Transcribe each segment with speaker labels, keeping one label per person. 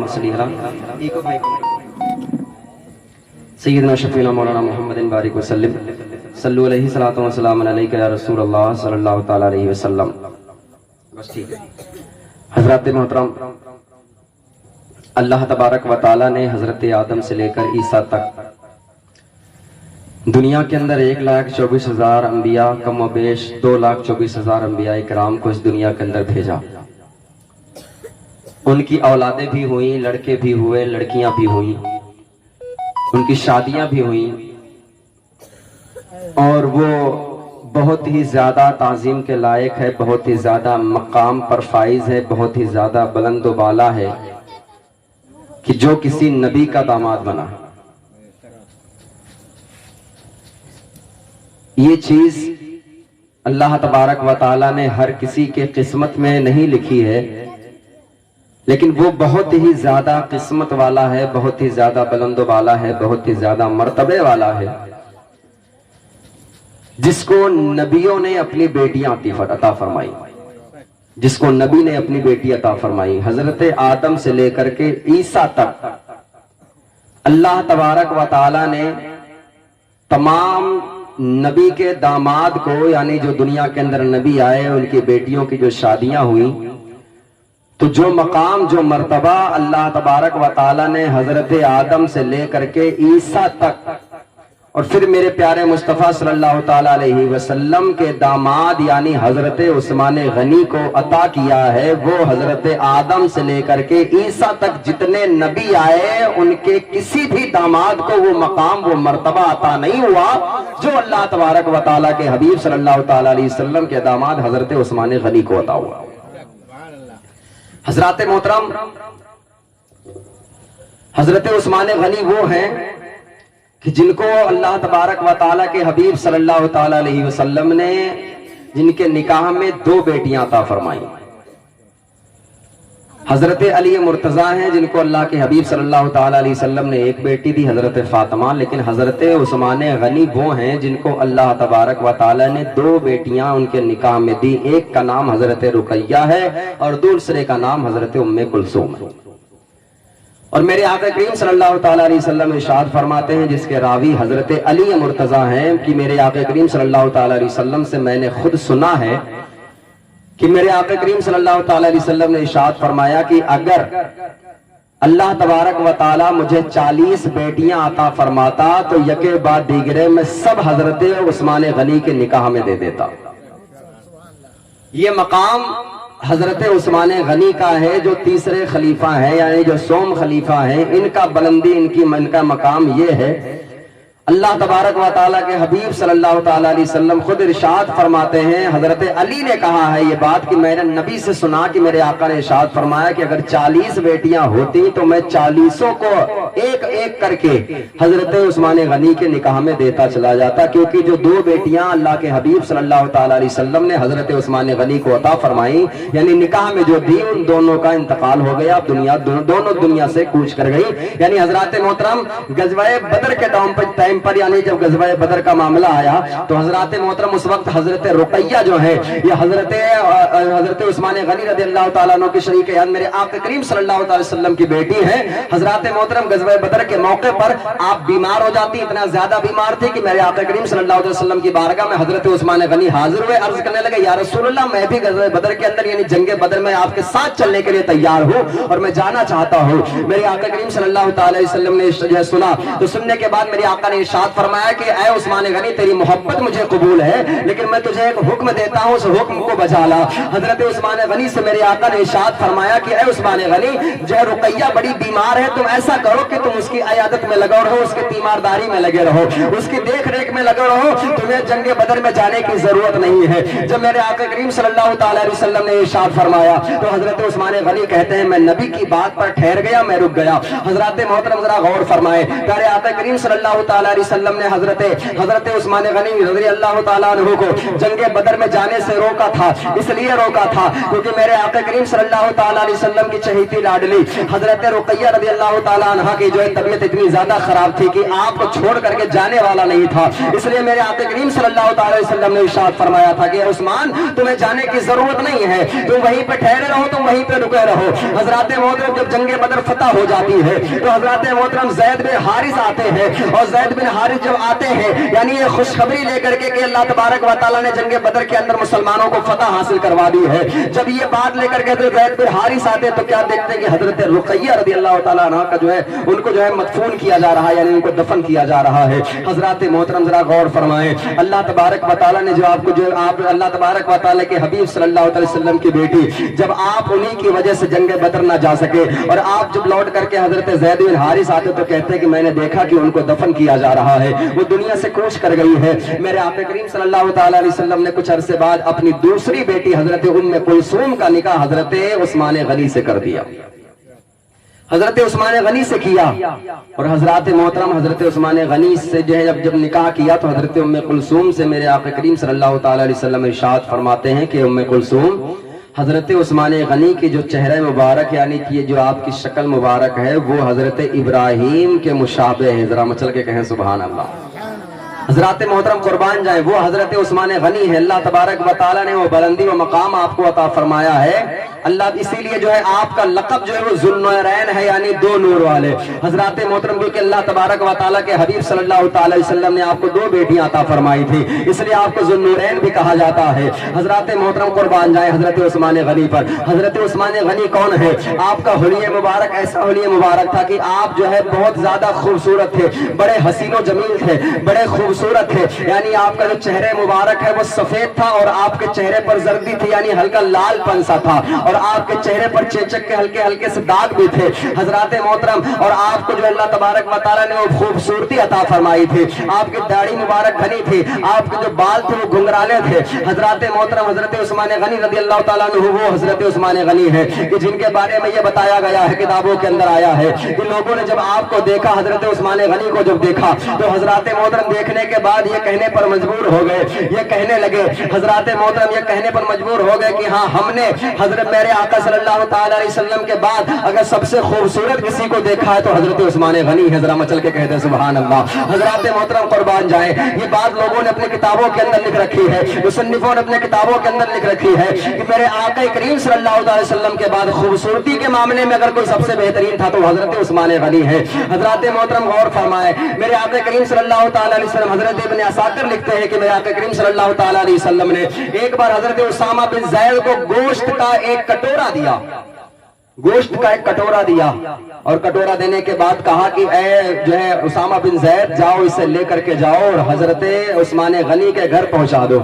Speaker 1: اللهم صل على سیدنا شفیعنا مولانا محمد بارک وسلم صلو علیہ صلاۃ و سلام علیک یا رسول اللہ صلی اللہ تعالی علیہ وسلم. بس ٹھیک ہے. حضرات محترم، اللہ تبارک و تعالی نے حضرت آدم سے لے کر عیسیٰ تک دنیا کے اندر 1,24,000 انبیاء، کم و بیش 2,24,000 انبیاء کرام کو اس دنیا کے اندر بھیجا. ان کی اولادیں بھی ہوئیں، لڑکے بھی ہوئے، لڑکیاں بھی ہوئیں، ان کی شادیاں بھی ہوئیں، اور وہ بہت ہی زیادہ تعظیم کے لائق ہے، بہت ہی زیادہ مقام پر فائز ہے، بہت ہی زیادہ بلند و بالا ہے کہ جو کسی نبی کا داماد بنا. یہ چیز اللہ تبارک و تعالی نے ہر کسی کے قسمت میں نہیں لکھی ہے، لیکن وہ بہت ہی زیادہ قسمت والا ہے، بہت ہی زیادہ بلند و بالا ہے، بہت ہی زیادہ مرتبے والا ہے، جس کو نبیوں نے اپنی بیٹیاں عطا فرمائی، جس کو نبی نے اپنی بیٹی عطا فرمائی. حضرت آدم سے لے کر کے عیسیٰ تک اللہ تبارک و تعالی نے تمام نبی کے داماد کو، یعنی جو دنیا کے اندر نبی آئے، ان کی بیٹیوں کی جو شادیاں ہوئیں، تو جو مقام، جو مرتبہ اللہ تبارک و تعالی نے حضرت آدم سے لے کر کے عیسیٰ تک اور پھر میرے پیارے مصطفیٰ صلی اللہ تعالی علیہ وسلم کے داماد یعنی حضرت عثمان غنی کو عطا کیا ہے، وہ حضرت آدم سے لے کر کے عیسیٰ تک جتنے نبی آئے ان کے کسی بھی داماد کو وہ مقام، وہ مرتبہ عطا نہیں ہوا جو اللہ تبارک و تعالی کے حبیب صلی اللہ تعالی علیہ وسلم کے داماد حضرت عثمان غنی کو عطا ہوا. حضرات محترم، حضرت عثمان غنی وہ ہیں کہ جن کو اللہ تبارک و تعالیٰ کے حبیب صلی اللہ تعالیٰ علیہ وسلم نے جن کے نکاح میں 2 بیٹیاں عطا فرمائیں. حضرت علی مرتضیٰ ہیں جن کو اللہ کے حبیب صلی اللہ تعالیٰ علیہ وسلم نے 1 بیٹی دی، حضرت فاطمہ. لیکن حضرت عثمان غنی وہ ہیں جن کو اللہ تبارک و تعالیٰ نے 2 بیٹیاں ان کے نکاح میں دی. ایک کا نام حضرت رقیہ ہے اور دوسرے کا نام حضرت ام کلثوم ہے. اور میرے آقا کریم صلی اللہ تعالیٰ علیہ وسلم ارشاد فرماتے ہیں، جس کے راوی حضرت علی مرتضیٰ ہیں، کہ میرے آقا کریم صلی اللہ تعالیٰ علیہ وسلم سے میں نے خود سنا ہے کہ میرے آقا کریم صلی اللہ تعالیٰ علیہ وسلم نے ارشاد فرمایا کہ اگر اللہ تبارک و تعالیٰ مجھے 40 بیٹیاں عطا فرماتا تو یکے بعد دیگرے میں سب حضرت عثمان غنی کے نکاح میں دے دیتا. یہ مقام حضرت عثمان غنی کا ہے جو تیسرے خلیفہ ہیں، یعنی جو سوم خلیفہ ہیں. ان کا بلندی، ان کا مقام یہ ہے. اللہ تبارک و تعالیٰ کے حبیب صلی اللہ تعالیٰ علیہ وسلم خود ارشاد فرماتے ہیں، حضرت علی نے کہا ہے یہ بات کہ میں نے نبی سے سنا کہ میرے آقا نے ارشاد فرمایا کہ اگر 40 بیٹیاں ہوتی تو میں 40 کو ایک ایک کر کے حضرت عثمان غنی کے نکاح میں دیتا چلا جاتا، کیونکہ جو 2 بیٹیاں اللہ کے حبیب صلی اللہ تعالیٰ علیہ وسلم نے حضرت عثمان غنی کو عطا فرمائی، یعنی نکاح میں جو دی، ان دونوں کا انتقال ہو گیا، دونوں دنیا سے کوچ کر گئی. یعنی حضرات محترم، غزوہ بدر کے ٹائم پر، یعنی جب غزوہ بدر کا معاملہ آیا تو حضرات محترم اس وقت حضرت رقیہ جو ہے یہ حضرت عثمان غنی رضی اللہ تعالیٰ عنہ کی شریک ہے، میرے آقا کریم صلی اللہ تعالی وسلم کی بیٹی ہے. حضرات محترم، غزوہ بدر کے موقع پر آپ بیمار ہو جاتی، اتنا زیادہ بیمار تھی کہ میرے آقا کریم صلی اللہ علیہ وسلم کی بارگاہ میں حضرت عثمان غنی حاضر ہوئے، عرض کرنے لگے یا رسول اللہ میں بھی غزوہ بدر کے اندر یعنی جنگ بدر میں آپ کے ساتھ چلنے کے لیے تیار ہوں اور میں جانا چاہتا ہوں. میرے آقا کریم صلی اللہ تعالی علیہ وسلم نے سنا تو سننے کے بعد میرے آقا نے ارشاد فرمایا کہ اے عثمان غنی تیری محبت مجھے قبول ہے، لیکن میں تجھے ایک حکم دیتا ہوں، اس حکم کو بجا لا. حضرت عثمان غنی سے میرے آقا نے ارشاد فرمایا کہ اے عثمان غنی، جو رقیہ بڑی بیمار ہے، تم ایسا کرو کہ تم اس کی عیادت میں لگے رہو، اس کی تیمارداری میں لگے رہو، اس کی دیکھ ریکھ میں لگے رہو، تمہیں جنگ بدر میں جانے کی ضرورت نہیں ہے. جب میرے آقا کریم صلی اللہ تعالی علیہ وسلم نے ارشاد فرمایا تو حضرت عثمان غنی کہتے ہیں میں نبی کی بات پر ٹھہر گیا، میں رک گیا. حضرات محترم ذرا غور فرمائے، پیارے آقا کریم صلی اللہ تعالی علیہ وسلم نے حضرت عثمان غنی رضی اللہ تعالیٰ عنہ کو جنگ بدر میں جانے سے روکا تھا. اس لیے روکا تھا کیونکہ میرے آقا کریم صلی اللہ تعالیٰ علیہ وسلم کی چہیتی لاڈلی حضرت رقیہ رضی اللہ تعالیٰ عنہ की जो है तबीयत इतनी ज्यादा खराब थी कि आपको छोड़ करके जाने वाला नहीं था। इसलिए मेरे आका करीम सल्लल्लाहु अलैहि वसल्लम ने इरशाद फरमाया था कि उस्मान तुम्हें जाने की जरूरत नहीं है, तुम वहीं पे ठहरे रहो, तुम वहीं पे रुके रहो। हजरत मोहतरम जब जंगे बदर फतह हो जाती है तो हजरत मोहतरम ज़ैद बिन हारिस आते हैं, और ज़ैद बिन हारिस जब आते हैं यानी ये खुशखबरी लेकर के कि अल्लाह तबारक व तआला ने जंगे बदर के अंदर मुसलमानों को फतह हासिल करवा दी है, जब ये बात लेकर के ज़ैद बिन हारिस आते तो क्या देखते हैं कि हजरत रुक़ैया रज़ी अल्लाह तआला अन्हा का जो है उनको जो है मदफून किया जा रहा है, यानी उनको दफन किया जा रहा है। हजरत मोहतरम जरा गौर फरमाएं, अल्लाह तबारक व तआला ने जो आपको जो आप अल्लाह तबारक व तआला के हबीब सल्लल्लाहु अलैहि वसल्लम की बेटी, जब आप उन्हीं की वजह से जंगे बदर ना जा सके और आप जब लौट करके हजरत ज़ैद बिन हारिस आते तो कहते हैं कि मैंने देखा कि उनको दफन किया जा रहा है, वो दुनिया से कूच कर गई है। मेरे आका करीम सल्लल्लाहु तआला अलैहि वसल्लम ने कुछ अरसे बाद अपनी दूसरी बेटी हजरत उम्मे कुलसूम का निकाह हजरत उस्मान गनी से कर दिया, हजरत उस्मान गनी से किया। और हजरत मोहतरम हजरत उस्मान गनी से जो है जब निकाह किया तो हजरत उम्मे कुलसूम से मेरे आका करीम सल्लल्लाहु तआला अलैहि वसल्लम इरशाद फरमाते हैं कि उम्मे कुलसूम हजरत उस्मान गनी की जो चेहरा मुबारक यानी कि जो आपकी शक्ल मुबारक है वो हजरत इब्राहिम के मुशाबे है। जरा मचल के कहें सुभान अल्लाह। हजरत मोहतरम कुर्बान जाए, वो हजरत उस्मान गनी है। अल्लाह तबारक व तआला ने वो बुलंदी व मकाम आपको अता फरमाया है। अल्लाह इसीलिए जो है आपका लक़ब जो है वो ज़ुन्नूरैन है, यानी दो नूर वाले। हजरत मोहतरम क्योंकि अल्लाह तबारक व तआला के हबीब सल्लल्लाहु अलैहि वसल्लम ने आपको दो बेटियां अता फरमाई थी, इसलिए आपको ज़ुन्नूरैन भी कहा जाता है। हजरत मोहतरम कुर्बान जाए हजरत उस्मान गनी पर। हजरत उस्मान गनी कौन है? आपका हुलिया मुबारक ऐसा हुलिया मुबारक था कि आप जो है बहुत ज्यादा खूबसूरत थे, बड़े हसीनो जमील थे, बड़े खूबसूरत थे। यानी आपका जो चेहरे मुबारक है वो सफेद था और आपके चेहरे पर जर्दी थी, यानी हल्का लालपन सा था, और आपके चेहरे पर चेचक के हल्के हल्के से दाग भी थे हजरत मोहतरम। और आपको जो अल्लाह तबारक व तआला ने वो खूबसूरती अता फरमाई थी। आपकी दाढ़ी मुबारक घनी थी, आपके जो बाल थे वो घुंघराले थे। हजरत मोहतरम हजरत उस्मान गनी रज़ी अल्लाह तआला अन्हु वो हजरत उस्मान गनी है कि जिनके बारे में ये बताया गया है, किताबों के अंदर आया है कि लोगों ने जब आपको देखा, हजरत उस्मान गनी को जब देखा तो हजरत मोहतरम देखने के बाद ये कहने पर मजबूर हो गए, ये कहने लगे हजरत मोहतरम ये कहने पर मजबूर हो गए कि हाँ, हमने हजरत मेरे आका सल्लल्लाहु तआला अलैहि वसल्लम के बाद अगर सबसे खूबसूरत किसी को देखा है तो हजरत उस्मान गनी है। जरा मचल के कहते सुभान अल्लाह। हजरत मोहतरम कुर्बान जाए, ये बात लोगों ने अपनी किताबों के अंदर लिख रखी है, मुसन्निफों ने अपने किताबों के अंदर लिख रखी है कि मेरे आका करीम सल्लल्लाहु अलैहि वसल्लम के बाद खूबसूरती के मामले में अगर कोई सबसे बेहतरीन था तो हजरत उस्मान गनी है। हजरत मोहतरम गौर फरमाए, मेरे आका करीम सल्लल्लाहु तआला अलैहि वसल्लम हजरत इब्न असाकिर लिखते हैं कि मेरे आका करीम सल्लल्लाहु तआला अलैहि वसल्लम ने एक बार हजरत उसामा बिन ज़ैद को गोश्त का एक कटोरा दिया, गोश्त का एक कटोरा दिया, और कटोरा देने के बाद कहा कि ए जो है उसामा बिन ज़ैद जाओ इसे लेकर के जाओ और हजरत उस्मान गनी के घर पहुंचा दो।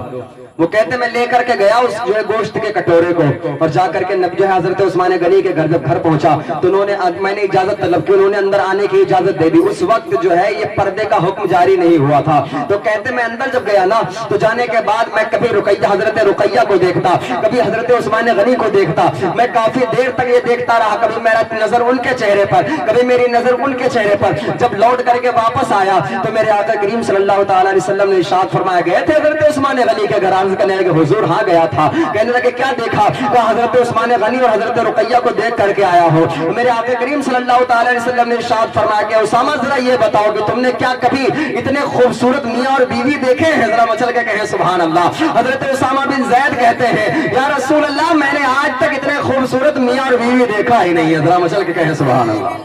Speaker 1: वो कहते मैं लेकर के गया उस जो है गोश्त के कटोरे को, और जाकर के नबी जो है हजरत उस्मान गनी के घर जब घर पहुंचा तो उन्होंने मैंने इजाजत तलब की, उन्होंने अंदर आने की इजाजत दे दी। उस वक्त जो है ये पर्दे का हुक्म जारी नहीं हुआ था। तो कहते मैं अंदर जब गया ना तो जाने के बाद मैं कभी रुकैया हजरत रुकैया को देखता, कभी हजरत उस्मान गनी को देखता। मैं काफी देर तक ये देखता रहा, कभी मेरा नजर उनके चेहरे पर, कभी मेरी नजर उनके चेहरे पर। जब लौट करके वापस आया तो मेरे आका करीम सल्लल्लाहु तआला अलैहि वसल्लम ने इरशाद फरमाया, गए थे हजरत उस्मान गनी के घर? करने लगे हुजूर हाँ गया था। कहने लगे क्या देखा? तो हजरत उस्मान गनी और हजरत रुकैया को देख करके आया हो। मेरे आका करीम सल्लल्लाहु तआला अलैहि वसल्लम ने इरशाद फरमाया कि उसामा जरा ये बताओ कि तुमने क्या कभी इतने खूबसूरत मियां और बीवी देखे हैं? जरा मचल के कहें सुभान अल्लाह। हजरत उसामा बिन ज़ैद कहते हैं या रसूल अल्लाह मैंने आज तक इतने खूबसूरत मियां और बीवी देखा ही नहीं है। जरा मचल के कहें सुभान अल्लाह।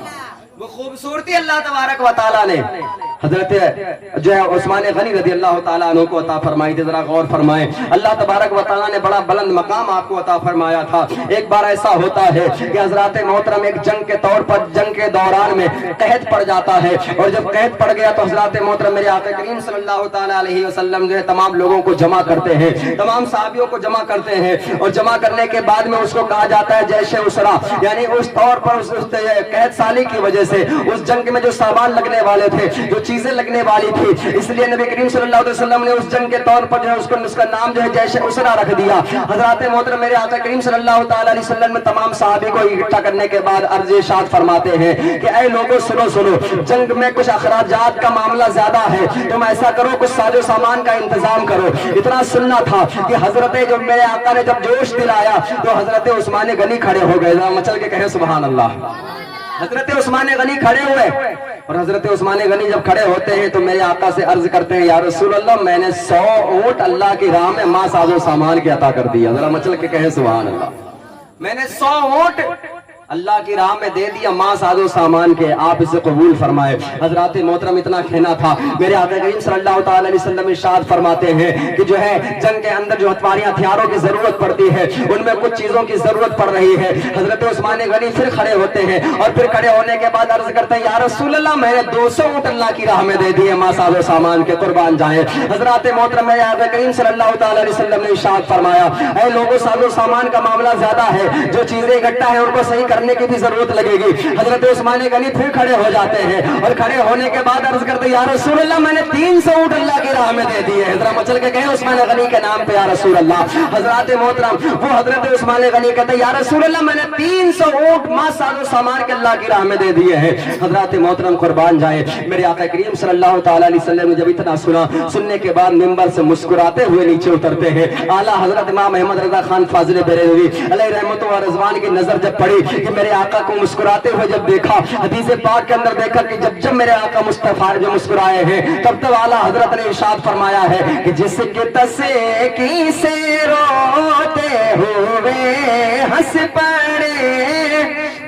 Speaker 1: वो खूबसूरती अल्लाह तबारक व तआला ने हजरत जो है उस्मान गनी रज़ी अल्लाह तआला अन्हु को अता फरमाई थी। जरा गौर फरमाएं, अल्लाह तबारक व तआला ने बड़ा बुलंद मकाम आपको अता फरमाया था। एक बार ऐसा होता है कि हजरत मोहतरम एक जंग के तौर पर जंग के दौरान में कहत पड़ जाता है, और जब कहत पड़ गया तो हजरत मोहतरम मेरे आका करीम सल्लल्लाहु तआला अलैहि वसल्लम जो है तमाम लोगों को जमा करते हैं, तमाम सहाबियों को जमा करते हैं, और जमा करने के बाद में उसको कहा जाता है जैशे उसरा, यानी उस तौर पर उस कहत साली की वजह से उस जंग में जो सामान लगने वाले थे, जो चीजें लगने वाली थी, इसलिए नबी करीम सल्लल्लाहु अलैहि वसल्लम ने उस जंग के तौर पर जो है उसका नाम जो है जैशे उसरा रख दिया। हजरत मोहतरम मेरे आका करीम सल्लल्लाहु तआला अलैहि वसल्लम में तमाम सहाबी को इकट्ठा करने के बाद अर्ज़ इरशाद फरमाते हैं कि ऐ लोगों सुनो सुनो, जंग में कुछ अखराजात का मामला ज्यादा है, तुम ऐसा करो कुछ साजो सामान का इंतजाम करो। इतना सुनना था कि हजरत जब मेरे आका ने जब जोश दिलाया तो हजरत उस्मान गनी खड़े हो गए। मचल के कहे सुभान अल्लाह। حضرت عثمان غنی کھڑے ہوئے اور حضرت عثمان غنی جب کھڑے ہوتے ہیں تو میرے آقا سے عرض کرتے ہیں یا رسول اللہ میں نے 100 اونٹ اللہ کی راہ میں ماں ساز و سامان کے عطا کر دیا. ذرا مچل کے کہیں سبحان اللہ. میں نے 100 اونٹ اللہ کی راہ میں دے دیا ماں ساز و سامان کے, آپ اسے قبول فرمائے. حضرات محترم اتنا کہنا تھا. میرے آقا کریم صلی اللہ تعالی علیہ وسلم ارشاد فرماتے ہیں کہ جو ہے جنگ کے اندر جو ہتھیار ہتھیاروں کی ضرورت پڑتی ہے ان میں کچھ چیزوں کی ضرورت پڑ رہی ہے. حضرت عثمان غنی پھر کھڑے ہوتے ہیں اور پھر کھڑے ہونے کے بعد عرض کرتے ہیں یا رسول اللہ میں نے 200 اونٹ اللہ کی راہ میں دے دیے ماں ساز و سامان کے, قربان جائیں. حضرات محترم میرے آقا کریم صلی اللہ تعالی علیہ وسلم نے ارشاد فرمایا اے لوگوں ساز و سامان کا معاملہ زیادہ ہے, جو چیزیں اکٹھا ہیں ان کو صحیح کرنے کی بھی ضرورت لگے گی. حضرت عثمان غنی پھر کھڑے ہو جاتے ہیں اور کھڑے ہونے کے بعد عرض کرتے ہیں یا رسول اللہ میں نے 300 اونٹ اللہ کی راہ میں دے دیے. ذرا مچل کے کہیں عثمان غنی کے نام پہ یا رسول اللہ. حضرات محترم وہ حضرت عثمان غنی کہتے ہیں یا رسول اللہ میں نے 300 اونٹ ماں ساز و سامان کے اللہ کی راہ میں دے دیے ہیں. حضرات محترم قربان جائیں, میرے آقا کریم صلی اللہ تعالی علیہ وسلم نے جب اتنا سنا, سننے کے بعد منبر سے مسکراتے ہوئے نیچے اترتے ہیں. اعلیٰ حضرت امام احمد رضا خان فاضل بریلوی علیہ رحمت و رضوان کی نظر جب پڑی کہ میرے آقا کو مسکراتے ہوئے جب دیکھا, حدیث پاک کے اندر دیکھا کہ جب میرے آقا مصطفیٰ جو مسکرائے ہیں تب اعلیٰ حضرت نے ارشاد فرمایا ہے کہ جس کے تسکی سے روتے ہوئے ہنس پڑے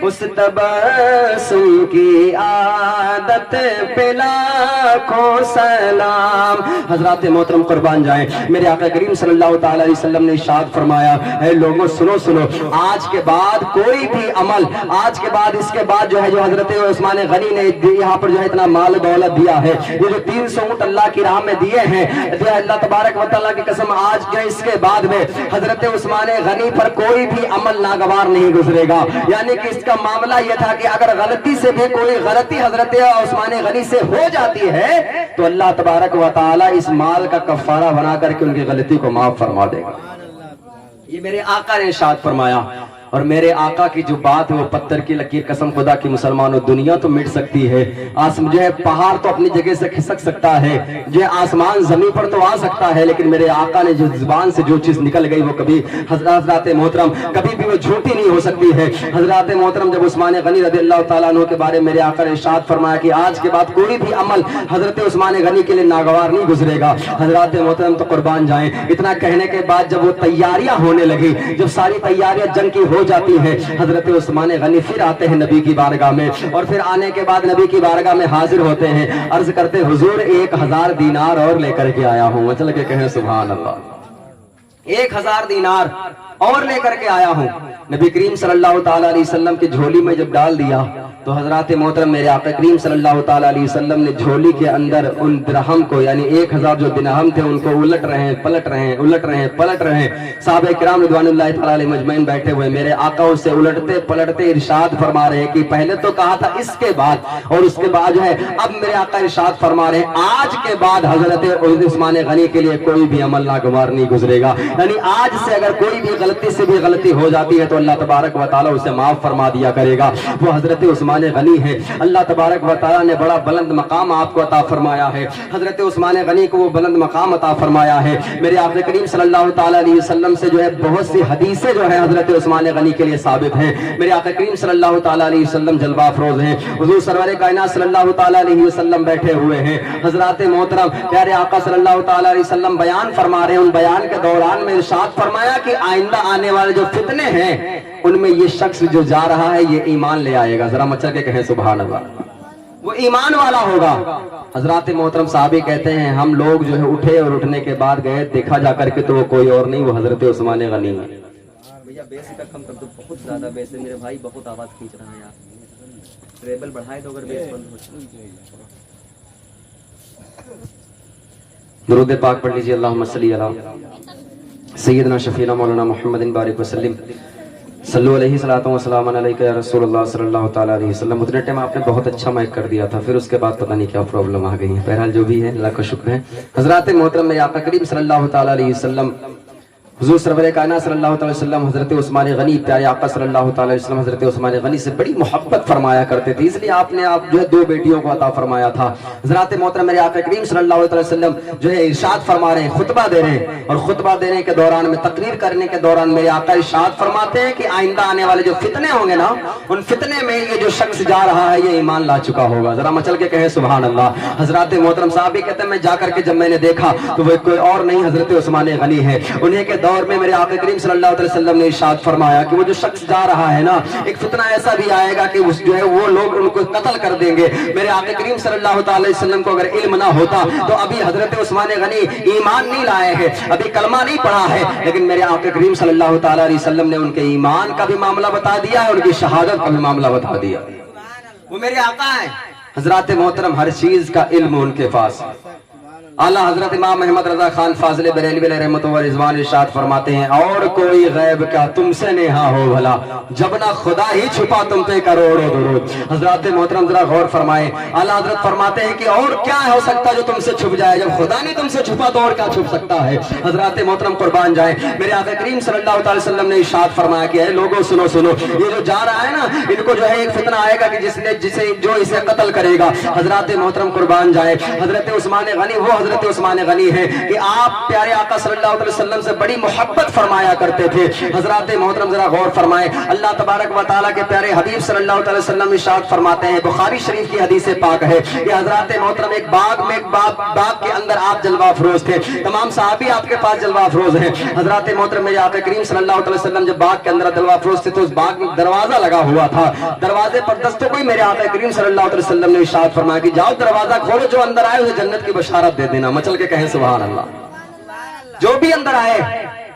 Speaker 1: اس تبسم کی عادت پہ لاکھوں سلام. حضرات محترم قربان جائیں, میرے آقا کریم صلی اللہ تعالی علیہ وسلم نے ارشاد فرمایا اے لوگوں سنو سنو, آج کے بعد کوئی بھی عمل, آج کے بعد اس کے بعد جو ہے جو حضرت عثمان غنی نے یہاں پر جو ہے اتنا مال دولت دیا ہے, یہ جو 300 اونٹ اللہ کی راہ میں دیے ہیں, اللہ تبارک و تعالیٰ کی قسم آج کے اس کے بعد میں حضرت عثمان غنی پر کوئی بھی عمل ناگوار نہیں گزرے گا. یعنی کہ اس کا معاملہ یہ تھا کہ اگر غلطی سے بھی کوئی غلطی حضرت عثمان غنی سے ہو جاتی ہے تو اللہ تبارک و تعالیٰ اس مال کا کفارہ بنا کر کے ان کی غلطی کو معاف فرما دے گا. یہ میرے آقا نے ارشاد فرمایا. اور میرے آقا کی جو بات ہے وہ پتھر کی لکیر, قسم خدا کی مسلمانوں دنیا تو مٹ سکتی ہے, جو ہے پہاڑ تو اپنی جگہ سے کھسک سکتا ہے, جو آسمان زمین پر تو آ سکتا ہے, لیکن میرے آقا نے جو زبان سے جو چیز نکل گئی وہ کبھی حضرات محترم کبھی بھی وہ جھوٹی نہیں ہو سکتی ہے. حضرات محترم جب عثمان غنی رضی اللہ تعالیٰ عنہ کے بارے میں میرے آقا نے ارشاد فرمایا کہ آج کے بعد کوئی بھی عمل حضرت عثمان غنی کے لیے ناگوار نہیں گزرے گا. حضرات محترم تو قربان جائیں, اتنا کہنے کے بعد جب وہ تیاریاں ہونے لگی, جب ساری تیاریاں جنگ کی ہو جاتی ہے, حضرت عثمان غنی پھر آتے ہیں نبی کی بارگاہ میں, اور پھر آنے کے بعد نبی کی بارگاہ میں حاضر ہوتے ہیں. عرض کرتے حضور 1000 دینار اور لے کر کے آیا ہوں. چل کے کہیں سبحان اللہ. 1000 دینار اور لے کر کے آیا ہوں. نبی کریم صلی اللہ تعالی علیہ وسلم کی جھولی میں جب ڈال دیا تو حضرات محترم میرے آقا کریم صلی اللہ تعالی علیہ وسلم نے جھولی کے اندر ان درہم کو, یعنی 1000 جو درہم تھے ان کو الٹ رہے ہیں پلٹ رہے ہیں, الٹ رہے ہیں پلٹ رہے ہیں. صحابہ کرام رضوان اللہ تعالی علیہ مجمعین بیٹھے ہوئے, میرے آقا اسے الٹتے پلٹتے ارشاد فرما رہے ہیں کہ پہلے تو کہا تھا اس کے بعد, اور اس کے بعد جو ہے اب میرے آقا ارشاد فرما رہے ہیں آج کے بعد حضرت عثمان غنی کے لیے کوئی بھی عمل ناگوار نہیں گزرے گا. یعنی آج سے اگر کوئی بھی غلطی سے بھی غلطی ہو جاتی ہے تو اللہ تبارک و تعالیٰ اسے معاف فرما دیا کرے گا. وہ حضرت عثمان غنی ہے, اللہ تبارک و تعالیٰ نے بڑا بلند مقام آپ کو عطا فرمایا ہے. حضرت عثمان غنی کو وہ بلند مقام عطا فرمایا ہے. میرے آقا کریم صلی اللہ تعالیٰ علیہ وسلم سے جو ہے بہت سی حدیثیں جو ہے حضرت عثمان غنی کے لیے ثابت ہیں. میرے آقا کریم صلی اللہ تعالیٰ علیہ وسلم جلوہ افروز ہیں. حضور سرور کائنات صلی اللہ تعالیٰ علیہ وسلم بیٹھے ہوئے ہیں. حضرات محترم پیارے آقا صلی اللہ تعالیٰ علیہ وسلم بیان فرما رہے ہیں. ان بیان کے دوران میں ارشاد فرمایا کہ آئندہ آنے والے جو فتنے ہیں ان میں یہ شخص جو جا رہا ہے یہ ایمان لے آئے گا. ذرا مچل کے کہیں سبحان اللہ. وہ ایمان والا ہوگا. حضرات محترم صحابی کہتے ہیں ہم لوگ جو ہے اٹھے اور اٹھنے کے بعد گئے, دیکھا جا کر کے تو وہ کوئی اور نہیں, وہ حضرت عثمان غنی ہے. بھیا بیس کا کم کر دو, بہت زیادہ بیس ہے میرے بھائی, بہت آواز کھینچ رہا ہے یار. ٹریبل بڑھائے دو اگر بیس بند ہو. درود پاک پڑھ لیجیے. اللہم صلی علی سیدنا شفینا مولانا محمد بارک وسلم صلو علیہ صلاۃ و سلام علیکہ یا رسول اللہ صلی اللہ تعالیٰ علیہ وسلم. اتنے ٹائم آپ نے بہت اچھا مائک کر دیا تھا, پھر اس کے بعد پتہ نہیں کیا پرابلم آ گئی ہے. بہرحال جو بھی ہے اللہ کا شکر ہے. حضرات محترم میرے آقا کریم صلی اللہ تعالیٰ علیہ وسلم हुजूर सरवर कायनात सल्लल्लाहु अलैहि वसल्लम हजरत उस्मान गनी प्यारे आका सल्लल्लाहु अलैहि वसल्लम हजरत उस्मान गनी से बड़ी मोहब्बत फरमाया करते थे, इसलिए आपने आप जो है 2 बेटियों को अता फरमाया था। हजरत मोहतरम मेरे आका करीम सल्लल्लाहु अलैहि वसल्लम जो है इरशाद फरमा रहे हैं, खुतबा दे रहे हैं, और खुतबा देने के दौरान में तकरीर करने के दौरान मेरे आका इरशाद फरमाते हैं कि आइंदा आने वाले जो फितने होंगे ना, उन फितने में ये जो शख्स जा रहा है ये ईमान ला चुका होगा। जरा मचल के कहे सुभान अल्लाह। हजरत मोहतरम साहब भी कहते हैं मैं जाकर के जब मैंने देखा तो वो कोई और नहीं हजरत उस्मान गनी है। उन्हीं के दौर में मेरे आका करीम सल्लल्लाहु अलैहि वसल्लम ने इरशाद फरमाया कि वो जो शख्स जा रहा है ना, एक फितना ऐसा भी आएगा कि उस जो है वो लोग उनको कत्ल कर देंगे। मेरे आका करीम सल्लल्लाहु अलैहि वसल्लम को अगर इल्म ना होता तो अभी हजरत उस्मान गनी ईमान नहीं लाए हैं, अभी कलमा नहीं पढ़ा है, लेकिन मेरे आका करीम सल्लल्लाहु अलैहि वसल्लम ने उनके ईमान का भी मामला बता दिया है, उनकी शहादत का भी मामला बता दिया। वो मेरे आका है हजरत मोहतरम, हर चीज का इल्म उनके पास। आला हजरत इमाम अहमद रजा खान फाजिल बरेलवी रहमत व रिजवान इरशाद फरमाते हैं, और कोई गैब क्या तुमसे नेहा हो भला, जब ना खुदा ही छुपा तुम पे करोड़ों दुरूद। हजरत मोहतरम जरा गौर फरमाए, आला हजरत फरमाते हैं कि और क्या हो सकता है जो तुमसे छुप जाए, जब खुदा नहीं तुमसे छुपा तो और क्या छुप सकता है। हजरत मोहतरम कुर्बान जाए, मेरे आका करीम सल्लल्लाहु अलैहि वसल्लम ने इरशाद फरमाया कि लोगों सुनो सुनो, ये जो जा रहा है ना, इनको जो है एक फितना आएगा कि जिसे जो इसे कत्ल करेगा। हजरत मोहतरम कुर्बान जाए, हजरत उस्मान गनी वो हजरत उस्मान गनी है कि आप प्यारे आका सल्लल्लाहु अलैहि वसल्लम से बड़ी मोहब्बत फरमाया करते थे। हजरत मोहतरम जरा गौर फरमाए, अल्लाह तबारक व तआला के प्यारे हबीब सल्लल्लाहु अलैहि वसल्लम इरशाद फरमाते हैं, बुखारी शरीफ की हदीस पाक है कि हजरत मोहतरम एक बाग के अंदर आप जलवा अफरोज थे, तमाम सहाबी आपके पास जलवा अफरोज हैं। हजरत मोहतरम मेरे आका करीम सल्लल्लाहु अलैहि वसल्लम जब बाग के अंदर जलवा अफरोज थे तो उस बाग में दरवाजा लगा हुआ था, दरवाजे पर दस्तों को मेरे आका करीम सल्लल्लाहु अलैहि वसल्लम ने इरशाद फरमाया कि जाओ दरवाजा खोलो, जो अंदर आए उसे जन्नत की बशारत दे देना। मचल के कहें सुभान अल्लाह। जो भी अंदर आए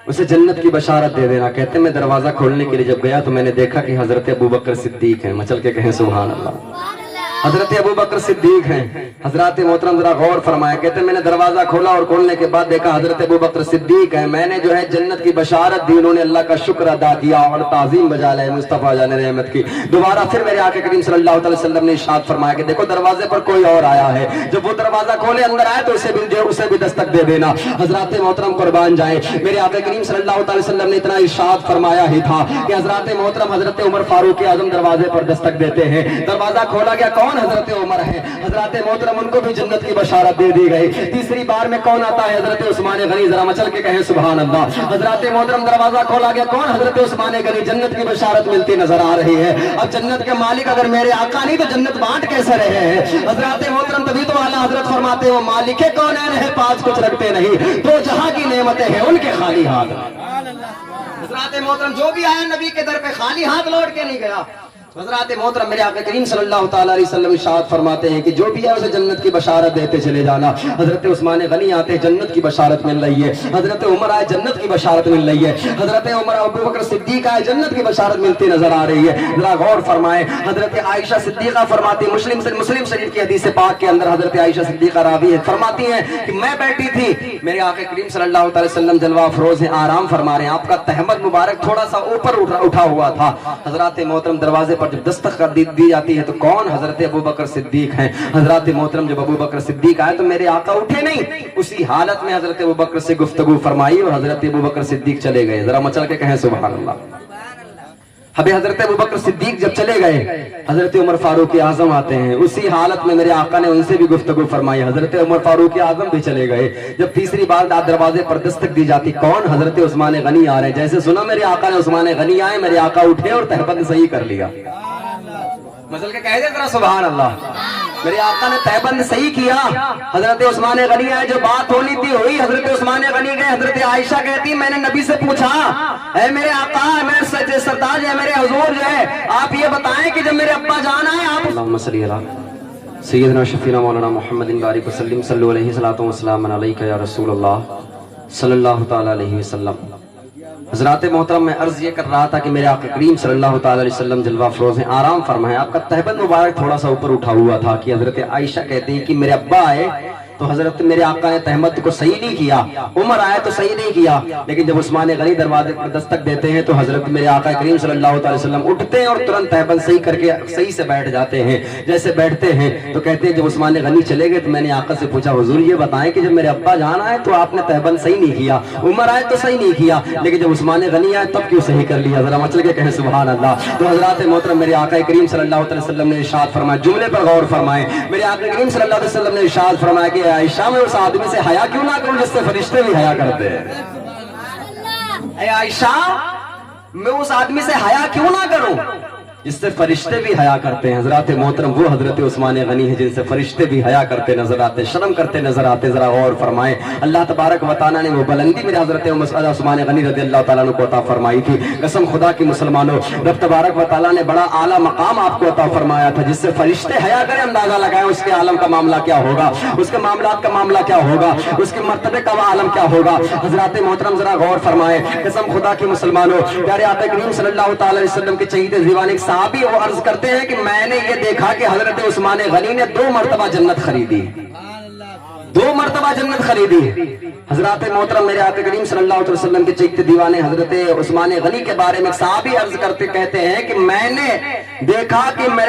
Speaker 1: उसे जन्नत की बशारत दे देना। कहते मैं दरवाजा खोलने के लिए जब गया तो मैंने देखा कि हजरत अबू बकर सिद्दीक हैं। मचल के कहें सुभान अल्लाह। हजरत अबू बकर सिद्दीक हैं। हजरत मोहतरम जरा गौर फरमाया, कहते मैंने दरवाजा खोला और खोलने के बाद देखा हजरत अबू बकर सिद्दीक हैं। मैंने जो है जन्नत की बशारत दी, उन्होंने अल्लाह का शुक्र अदा किया और ताजीम बजा ली मुस्तफा जान रहमत की। दोबारा फिर मेरे आका करीम सल्लल्लाहु अलैहि वसल्लम ने इरशाद फरमाया कि देखो दरवाजे पर कोई और आया है, जब वो दरवाजा खोले अंदर आए तो उसे भी दस्तक दे देना। हजरत मोहतरम कुर्बान जाए, मेरे आका करीम सल्लल्लाहु अलैहि वसल्लम ने इतना इरशाद फरमाया ही था कि हजरत मोहतरम हजरत उमर फारूक आजम दरवाजे पर दस्तक देते हैं। दरवाजा खोला गया, कौन? हजरत उमर है। हजरत मोहतरम उनको भी जन्नत की बशारत दे दी गई। तीसरी बार में कौन आता है? हजरत उस्मान गनी। जरा मचल के कहे सुभान अल्लाह। हजरत मोहतरम दरवाजा खोला गया, कौन? हजरत उस्मान गनी। जन्नत की बशारत मिलती नजर आ रही है। अब जन्नत के मालिक अगर मेरे आका नहीं तो जन्नत बांट कैसे रहे हैं? हजरत मोहतरम तभी तो आला हजरत फरमाते हो, मालिक कौन है पास कुछ रखते नहीं, तो जहां की नेमतें हैं उनके खाली हाथ। हजरत मोहतरम जो भी आया नबी के दर पे खाली हाथ लौट के नहीं गया। हजरत मोहतरम मेरे आका करीम सल्लल्लाहु ताला अलैहि वसल्लम इरशाद फरमाते हैं कि जो भी है उसे जन्नत की बशारत देते चले जाना। हजरत उस्मान गनी आते हैं, जन्नत की बशारत मिल रही है। हजरत उमर आए, जन्नत की बशारत मिल रही है। हजरत उमर अबू बकर सिद्दीक आए, जन्नत की बशारत मिलती नजर आ रही है। जरा गौर फरमाए, हजरत आयशा सिद्दीका फरमाती, मुस्लिम शरीफ की हदीस पाक के अंदर हजरत आयशा सिद्दीका रावी है, फरमाती हैं कि मैं बैठी थी, मेरे आका करीम सल्लल्लाहु अलैहि वसल्लम जलवा अफरोज हैं, आराम फरमा रहे हैं, आपका तहमद मुबारक थोड़ा सा ऊपर उठा हुआ था। हजरत मोहतरम दरवाजे पर जब दस्तक दी जाती है तो कौन? हजरत अबू बकर सिद्दीक हैं। हजरत मोहतरम जब अबू बकर सिद्दीक आए तो मेरे आका उठे नहीं, उसी हालत में हजरत अबू बकर से गुफ्तगू फरमाई और हजरत अबू बकर सिद्दीक चले गए। जरा मचल के कहें सुभान अल्लाह। अभी हजरत अबू बकर सिद्दीक जब चले गए, हजरत उमर फारूक आजम आते हैं, उसी हालत में मेरे आका ने उनसे भी गुफ्तगू फरमाई। हजरत उमर फारूक आजम भी चले गए। जब तीसरी बार दरवाजे पर दस्तक दी जाती, कौन? हजरत उस्मान गनी आ रहे। जैसे सुना मेरे आका ने उस्मान गनी आए, मेरे आका उठे और तहबंद सही कर लिया। मसल के कह दे जरा सुभान अल्लाह। मेरे आका ने तहबंद सही किया। हजरत उस्मान गनी आए, जो बात होनी थी हुई। हजरत उस्मान गनी गए, हजरत आयशा कहती मैंने नबी से पूछा, है मेरे आका, मेरे सरताज है, मेरे हुजूर जो है, आप ये बताएं कि जब मेरे अब्बा जान आए आप अल्लाहुम्मा सल्ली अला सय्यदना शफीना मौलाना मुहम्मदिन बारिक वसल्लम सल्लल्लाहु अलैहि सल्लतु वस्सलाम अलैका या रसूल अल्लाह सल्लल्लाहु तआला अलैहि वसल्लम। हजरात मोहतरम मैं अर्ज ये कर रहा था कि मेरे आका करीम सल्लल्लाहु ताला अलैहि वसल्लम जलवा अफरोज हैं, आराम फरमाएं। आपका तहबंद मुबारक थोड़ा सा ऊपर उठा हुआ था कि हजरत आयशा कहती हैं कि मेरे अब्बा आए, تو حضرت میرے آقا نے تہمت کو صحیح نہیں کیا، عمر آئے تو صحیح نہیں کیا، لیکن جب عثمان غنی دروازے پر دستک دیتے ہیں تو حضرت میرے آقا کریم صلی اللہ علیہ وسلم اٹھتے ہیں اور ترنت تہمت صحیح کر کے صحیح سے بیٹھ جاتے ہیں۔ جیسے بیٹھتے ہیں تو کہتے ہیں جب عثمان غنی چلے گئے تو میں نے آقا سے پوچھا حضور یہ بتائیں کہ جب میرے ابا جان آئے تو آپ نے تہمت صحیح نہیں کیا، عمر آئے تو صحیح نہیں کیا، لیکن جب عثمان غنی آئے تب کیوں صحیح کر لیا؟ ذرا مچل کے کہیں سبحان اللہ۔ تو حضرات محترم میرے آقا کریم صلی اللہ علیہ وسلم نے ارشاد فرمایا، جملے پر غور فرمائیں، میرے آقا کریم صلی اللہ علیہ وسلم نے ارشاد فرمایا کہ عائشہ میں اس آدمی سے حیا کیوں نہ کروں جس سے فرشتے بھی حیا کرتے ہیں؟ اے عائشہ میں اس آدمی سے حیا کیوں نہ کروں جس سے فرشتے بھی حیا کرتے ہیں؟ حضرات محترم وہ حضرت عثمان غنی ہیں جن سے فرشتے بھی حیا کرتے نظر آتے، شرم کرتے نظر آتے۔ ذرا غور فرمائیں، اللہ تبارک و تعالیٰ نے وہ بلندی میرے حضرت عثمان غنی رضی اللہ تعالیٰ عنہ کو عطا فرمائی تھی۔ قسم خدا کی مسلمانوں، رب تبارک و تعالیٰ نے بڑا اعلیٰ مقام آپ کو عطا فرمایا تھا جس سے فرشتے حیا کریں۔ اندازہ لگائیں اس کے عالم کا معاملہ کیا ہوگا، اس کے معاملات کا معاملہ کیا ہوگا، اس کے مرتبے کا عالم کیا ہوگا۔ حضرات محترم ذرا غور فرمائیں، قسم خدا کی مسلمانوں، پیارے آقا کریم صلی اللہ تعالیٰ علیہ وسلم کے چہیتے دیوان ایک صحابی وہ عرض کرتے ہیں کہ میں نے یہ دیکھا کہ حضرت عثمان غنی نے 2 مرتبہ جنت خریدی، 2 مرتبہ جنت خریدی۔ حضرات محترم میرے آقا کریم صلی اللہ علیہ وسلم کے چہیتے دیوانے حضرت عثمان غنی کے بارے میں صحابی عرض کرتے کہتے ہیں کہ میں نے دیکھا کہ میں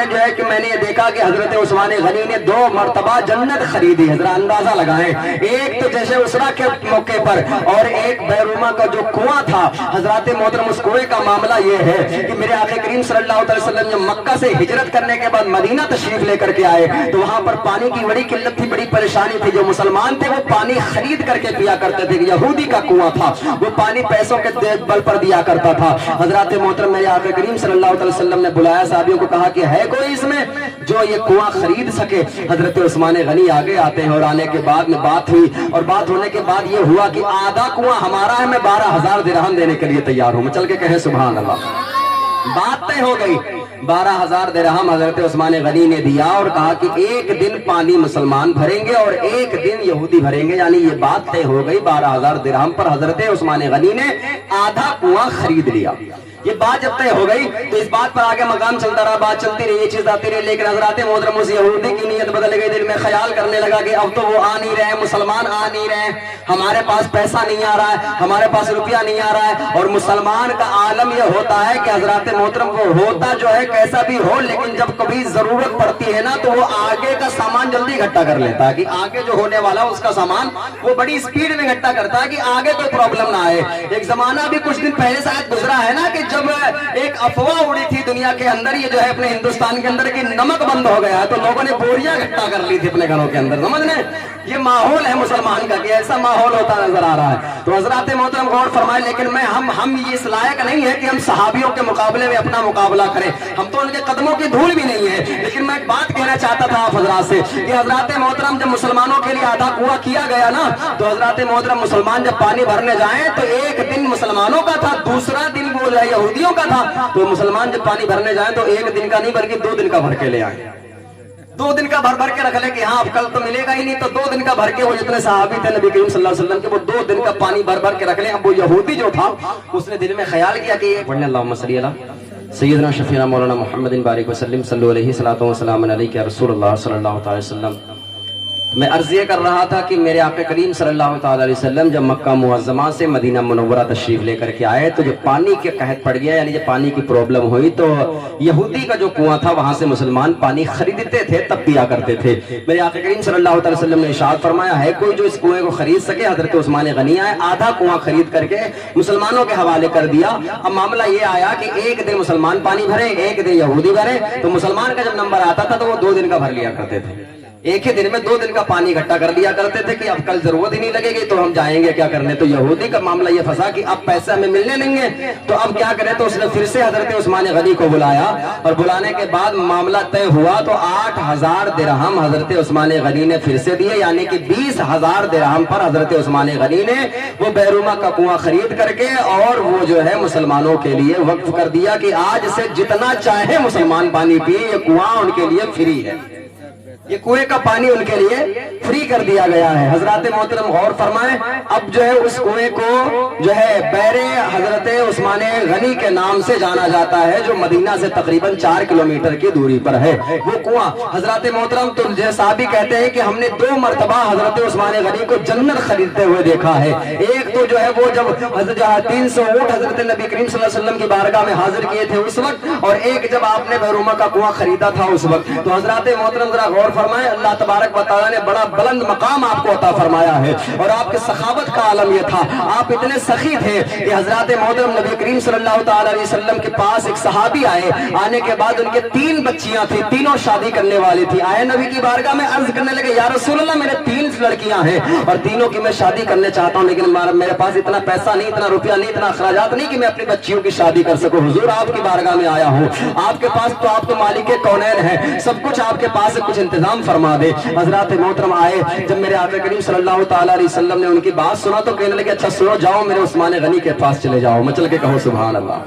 Speaker 1: نے یہ دیکھا کہ حضرت عثمان غنی نے 2 مرتبہ جنت خریدی۔ حضرات اندازہ لگائیں، ایک تو جیسے اسرا کے موقع پر اور ایک بیروما کا جو کنواں تھا۔ حضرات محترم اس کنویں کا معاملہ یہ ہے کہ میرے آقا کریم صلی اللہ علیہ وسلم جب مکہ سے ہجرت کرنے کے بعد مدینہ تشریف لے کر کے آئے تو وہاں پر پانی کی بڑی قلت تھی، بڑی پریشانی تھی۔ جو مسلمان تھے وہ پانی خرید کر کے پیا کرتے تھے، یہودی کا کنواں تھا، وہ پانی پیسوں کے بل پر دیا کرتا تھا۔ حضرات محترم میرے آقا کریم صلی اللہ علیہ وسلم نے بلایا صحابیوں کو، کہا کہ ہے کوئی اس میں جو یہ کنواں خرید سکے؟ حضرت عثمان غنی آگے آتے ہیں اور آنے کے بعد میں بات ہوئی، اور بات ہونے کے بعد یہ ہوا کہ آدھا کنواں ہمارا ہے، میں 12,000 درہم دینے کے لیے تیار ہوں۔ چل کے کہیں سبحان اللہ۔ بات طے ہو گئی، 12,000 درہم حضرت عثمان غنی نے دیا اور کہا کہ ایک دن پانی مسلمان بھریں گے اور ایک دن یہودی بھریں گے، یعنی یہ بات طے ہو گئی۔ 12,000 درہم پر حضرت عثمان غنی نے آدھا کنواں خرید لیا۔ یہ بات جب طے ہو گئی تو اس بات پر آگے مقام چلتا رہا، بات چلتی رہی، یہ چیز آتی رہی، لیکن حضرات محترم اس یہودی کی نیت بدل گئی، دل میں خیال کرنے لگا کہ اب تو وہ آ نہیں رہے، مسلمان آ نہیں رہے، ہمارے پاس پیسہ نہیں آ رہا ہے، ہمارے پاس روپیہ نہیں آ رہا ہے۔ اور مسلمان کا عالم یہ ہوتا ہے کہ حضرات محترم وہ ہوتا جو ہے کیسا بھی ہو، لیکن جب کبھی ضرورت پڑتی ہے نا تو وہ آگے کا سامان جلدی اکٹھا کر لیتا ہے کہ آگے جو ہونے والا اس کا سامان وہ بڑی سپیڈ میں اکٹھا کرتا ہے کہ آگے کوئی پرابلم نہ آئے۔ ایک زمانہ بھی کچھ دن پہلے شاید گزرا ہے نا کہ جب ایک افواہ اڑی تھی دنیا کے اندر، یہ جو ہے اپنے ہندوستان کے اندر کہ نمک بند ہو گیا ہے، تو لوگوں نے بوریاں اکٹھا کر لی تھی اپنے گھروں کے اندر۔ سمجھ لیں یہ ماحول ہے مسلمان کا کہ ایسا ماحول ہوتا نظر آ رہا ہے۔ تو حضرات محترم غور فرمائے، لیکن ہم یہ اس لائق نہیں ہے کہ ہم صحابیوں کے مقابلے میں اپنا مقابلہ کریں، ہم تو ان کے قدموں کی دھول بھی نہیں ہے۔ لیکن میں ایک بات کہنا چاہتا تھا آپ حضرات سے کہ حضرات محترم جب مسلمانوں کے لیے آدھا کنواں کیا گیا نا تو حضرات محترم مسلمان جب پانی بھرنے جائیں تو ایک دن مسلمانوں کا تھا، دوسرا دن وہ یہودیوں کا تھا۔ تو مسلمان جب پانی بھرنے جائیں تو ایک دن کا نہیں بلکہ 2 دن کا بھر کے لے آئیں، 2 دن کا بھر کے رکھ لے کہ ہاں اب کل تو ملے گا ہی نہیں، تو 2 دن کا بھر کے وہ جتنے صحابی تھے نبی کریم صلی اللہ علیہ وسلم کے وہ 2 دن کا پانی بھر کے رکھ لیں۔ اب وہ یہودی جو تھا اس نے دل میں خیال کیا کہ پڑھنے اللہم صلی اللہ سیدنا شفیعنا مولانا محمد بارک وسلم صلی علیہ صلاۃ وسلام علیہ یا رسول اللہ صلی اللہ تعالی وسلم۔ میں عرض یہ کر رہا تھا کہ میرے آقا کریم صلی اللہ تعالی علیہ وسلم جب مکہ معظمہ سے مدینہ منورہ تشریف لے کر کے آئے تو جب پانی کے قحط پڑ گیا، یعنی جب پانی کی پرابلم ہوئی، تو یہودی کا جو کنواں تھا وہاں سے مسلمان پانی خریدتے تھے، تب پیا کرتے تھے۔ میرے آقا کریم صلی اللہ تعالی وسلم نے ارشاد فرمایا ہے کوئی جو اس کنویں کو خرید سکے؟ حضرت عثمان غنی آئے، آدھا کنواں خرید کر کے مسلمانوں کے حوالے کر دیا۔ اب معاملہ یہ آیا کہ ایک دن مسلمان پانی بھرے، ایک دن یہودی بھرے، تو مسلمان کا جب نمبر آتا تھا تو وہ 2 دن کا بھر لیا کرتے تھے، ایک ہی دن میں 2 دن کا پانی اکٹھا کر لیا کرتے تھے کہ اب کل ضرورت ہی نہیں لگے گی تو ہم جائیں گے کیا کرنے۔ تو یہودی کا معاملہ یہ پھنسا کہ اب پیسے ہمیں ملنے نہیں گے تو اب کیا کریں، تو اس نے پھر سے حضرت عثمان غنی کو بلایا اور بلانے کے بعد معاملہ طے ہوا تو 8,000 درہم حضرت عثمان غنی نے پھر سے دیے، یعنی کہ 20,000 درہم پر حضرت عثمان غنی نے وہ بیروما کا کنواں خرید کر کے اور وہ جو ہے مسلمانوں کے لیے وقف کر دیا کہ آج سے جتنا چاہے مسلمان پانی پیے، یہ کنواں ان کے لیے فری ہے۔ یہ کنویں کا پانی ان کے لیے فری کر دیا گیا ہے۔ حضرات محترم غور فرمائیں، اب جو ہے اس کنویں کو جو ہے بیر حضرت عثمان غنی کے نام سے جانا جاتا ہے، جو مدینہ سے تقریباً 4 کلومیٹر کی دوری پر ہے وہ کنواں۔ حضرات محترم تو صحابی کہتے ہیں کہ ہم نے 2 مرتبہ حضرت عثمان غنی کو جنت خریدتے ہوئے دیکھا ہے۔ ایک تو جو ہے وہ جب حضرت 300 اونٹ حضرت نبی کریم صلی اللہ علیہ وسلم کی بارگاہ میں حاضر کیے تھے اس وقت، اور ایک جب آپ نے بیروما کا کنواں خریدا تھا اس وقت۔ تو حضرات محترم ذرا غور فرمائیں، اللہ تبارک و تعالیٰ نے بڑا بلند مقام آپ کو عطا فرمایا ہے، اور آپ کے سخاوت کا عالم یہ تھا، آپ اتنے سخی تھے کہ حضرات محترم نبی کریم صلی اللہ تعالیٰ علیہ وسلم کے پاس ایک صحابی آئے، آنے کے بعد ان کے 3 بچیاں تھیں، تینوں شادی کرنے والی تھی۔ آئے نبی کی بارگاہ میں عرض کرنے لگے، یا رسول اللہ میرے 3 لڑکیاں ہیں اور تینوں کی میں شادی کرنے چاہتا ہوں، لیکن میرے پاس اتنا پیسہ نہیں، اتنا روپیہ نہیں، اتنا اخراجات نہیں کہ میں اپنی بچیوں کی شادی کر سکوں۔ حضور آپ کی بارگاہ میں آیا ہوں، آپ کے پاس تو آپ تو مالک کونین ہیں، سب کچھ آپ کے پاس ہے، کچھ انتظام فرما دے۔ حضرات محترم آئے، جب میرے آقا کریم صلی اللہ تعالیٰ علیہ وسلم نے ان کی بات سنا تو کہنے لگے اچھا سنو، جاؤ میرے عثمان غنی کے پاس چلے جاؤ۔ مچل کے کہو سبحان اللہ،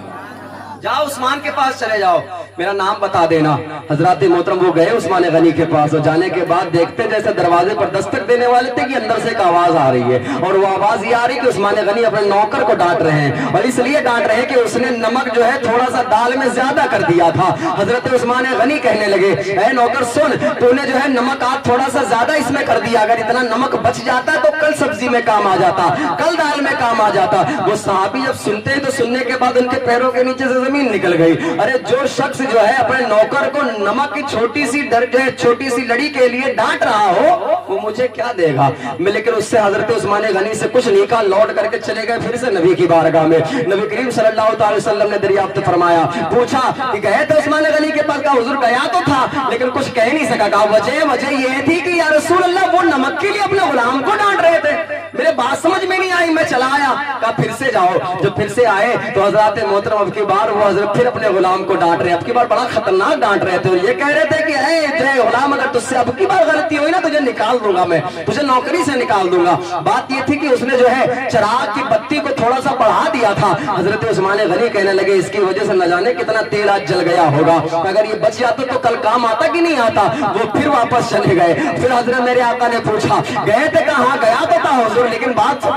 Speaker 1: جاؤ عثمان کے پاس چلے جاؤ، میرا نام بتا دینا۔ حضرات محترم وہ گئے عثمان غنی کے پاس، اور جانے کے بعد دیکھتے جیسے دروازے پر دستک دینے والے تھے کہ اندر سے ایک آواز آ رہی ہے، اور وہ آواز یہ آ رہی کہ عثمان غنی اپنے نوکر کو ڈانٹ رہے ہیں، اور اس لیے ڈانٹ رہے ہیں کہ اس نے نمک جو ہے تھوڑا سا دال میں زیادہ کر دیا تھا۔ حضرت عثمان غنی کہنے لگے اے نوکر سن، تو نے جو ہے نمک آج تھوڑا سا زیادہ اس میں کر دیا، اگر اتنا نمک بچ جاتا تو کل سبزی میں کام آ جاتا، کل دال میں کام آ جاتا۔ وہ صحابی جب سنتے ہیں تو سننے کے بعد ان کے پیروں کے نیچے سے زمین نکل گئی۔ ارے جو شخص جو ہے اپنے نوکر کو نمک کی چھوٹی سی لڑی کے لیے ڈانٹ رہا ہو وہ مجھے کیا دے گا؟ لیکن اس سے حضرت عثمان غنی سے کچھ نہیں کہا، لوٹ کر کے چلے گئے پھر سے نبی کی بارگاہ میں۔ نبی کریم صلی اللہ تعالی وسلم نے دریافت فرمایا، پوچھا کہ گئے تھے عثمان غنی کے پاس؟ کہا حضور گیا تو تھا لیکن کچھ کہہ نہیں سکا۔ کہا وجہ یہ تھی کہ یا رسول اللہ وہ نمک کے لیے اپنے غلام کو ڈانٹ رہے تھے، میرے بات سمجھ میں نہیں آئی، میں چلا آیا۔ کہا پھر سے جاؤ۔ جب پھر سے آئے تو حضرات محترم اب کی بار وہ حضرت پھر اپنے غلام کو ڈانٹ رہے، اب کی بار بڑا خطرناک ڈانٹ رہے تھے، اور یہ کہہ رہے تھے کہ اے جے غلام اگر تجھ سے اب کی بار غلطی ہوئی نا تجھے نکال دوں گا، میں تجھے نوکری سے نکال دوں گا۔ بات یہ تھی کہ اس نے جو ہے چراغ کی بتی کو تھوڑا سا بڑھا دیا تھا۔ حضرت عثمان غنی کہنے لگے اس کی وجہ سے نہ جانے کتنا تیل آج جل گیا ہوگا، اگر یہ بچ جاتا تو کل کام آتا کہ نہیں آتا۔ وہ پھر واپس چلے گئے۔ پھر حضرت میرے آقا نے پوچھا گئے تھے؟ کہاں گیا تو تھا حضور، لیکن بات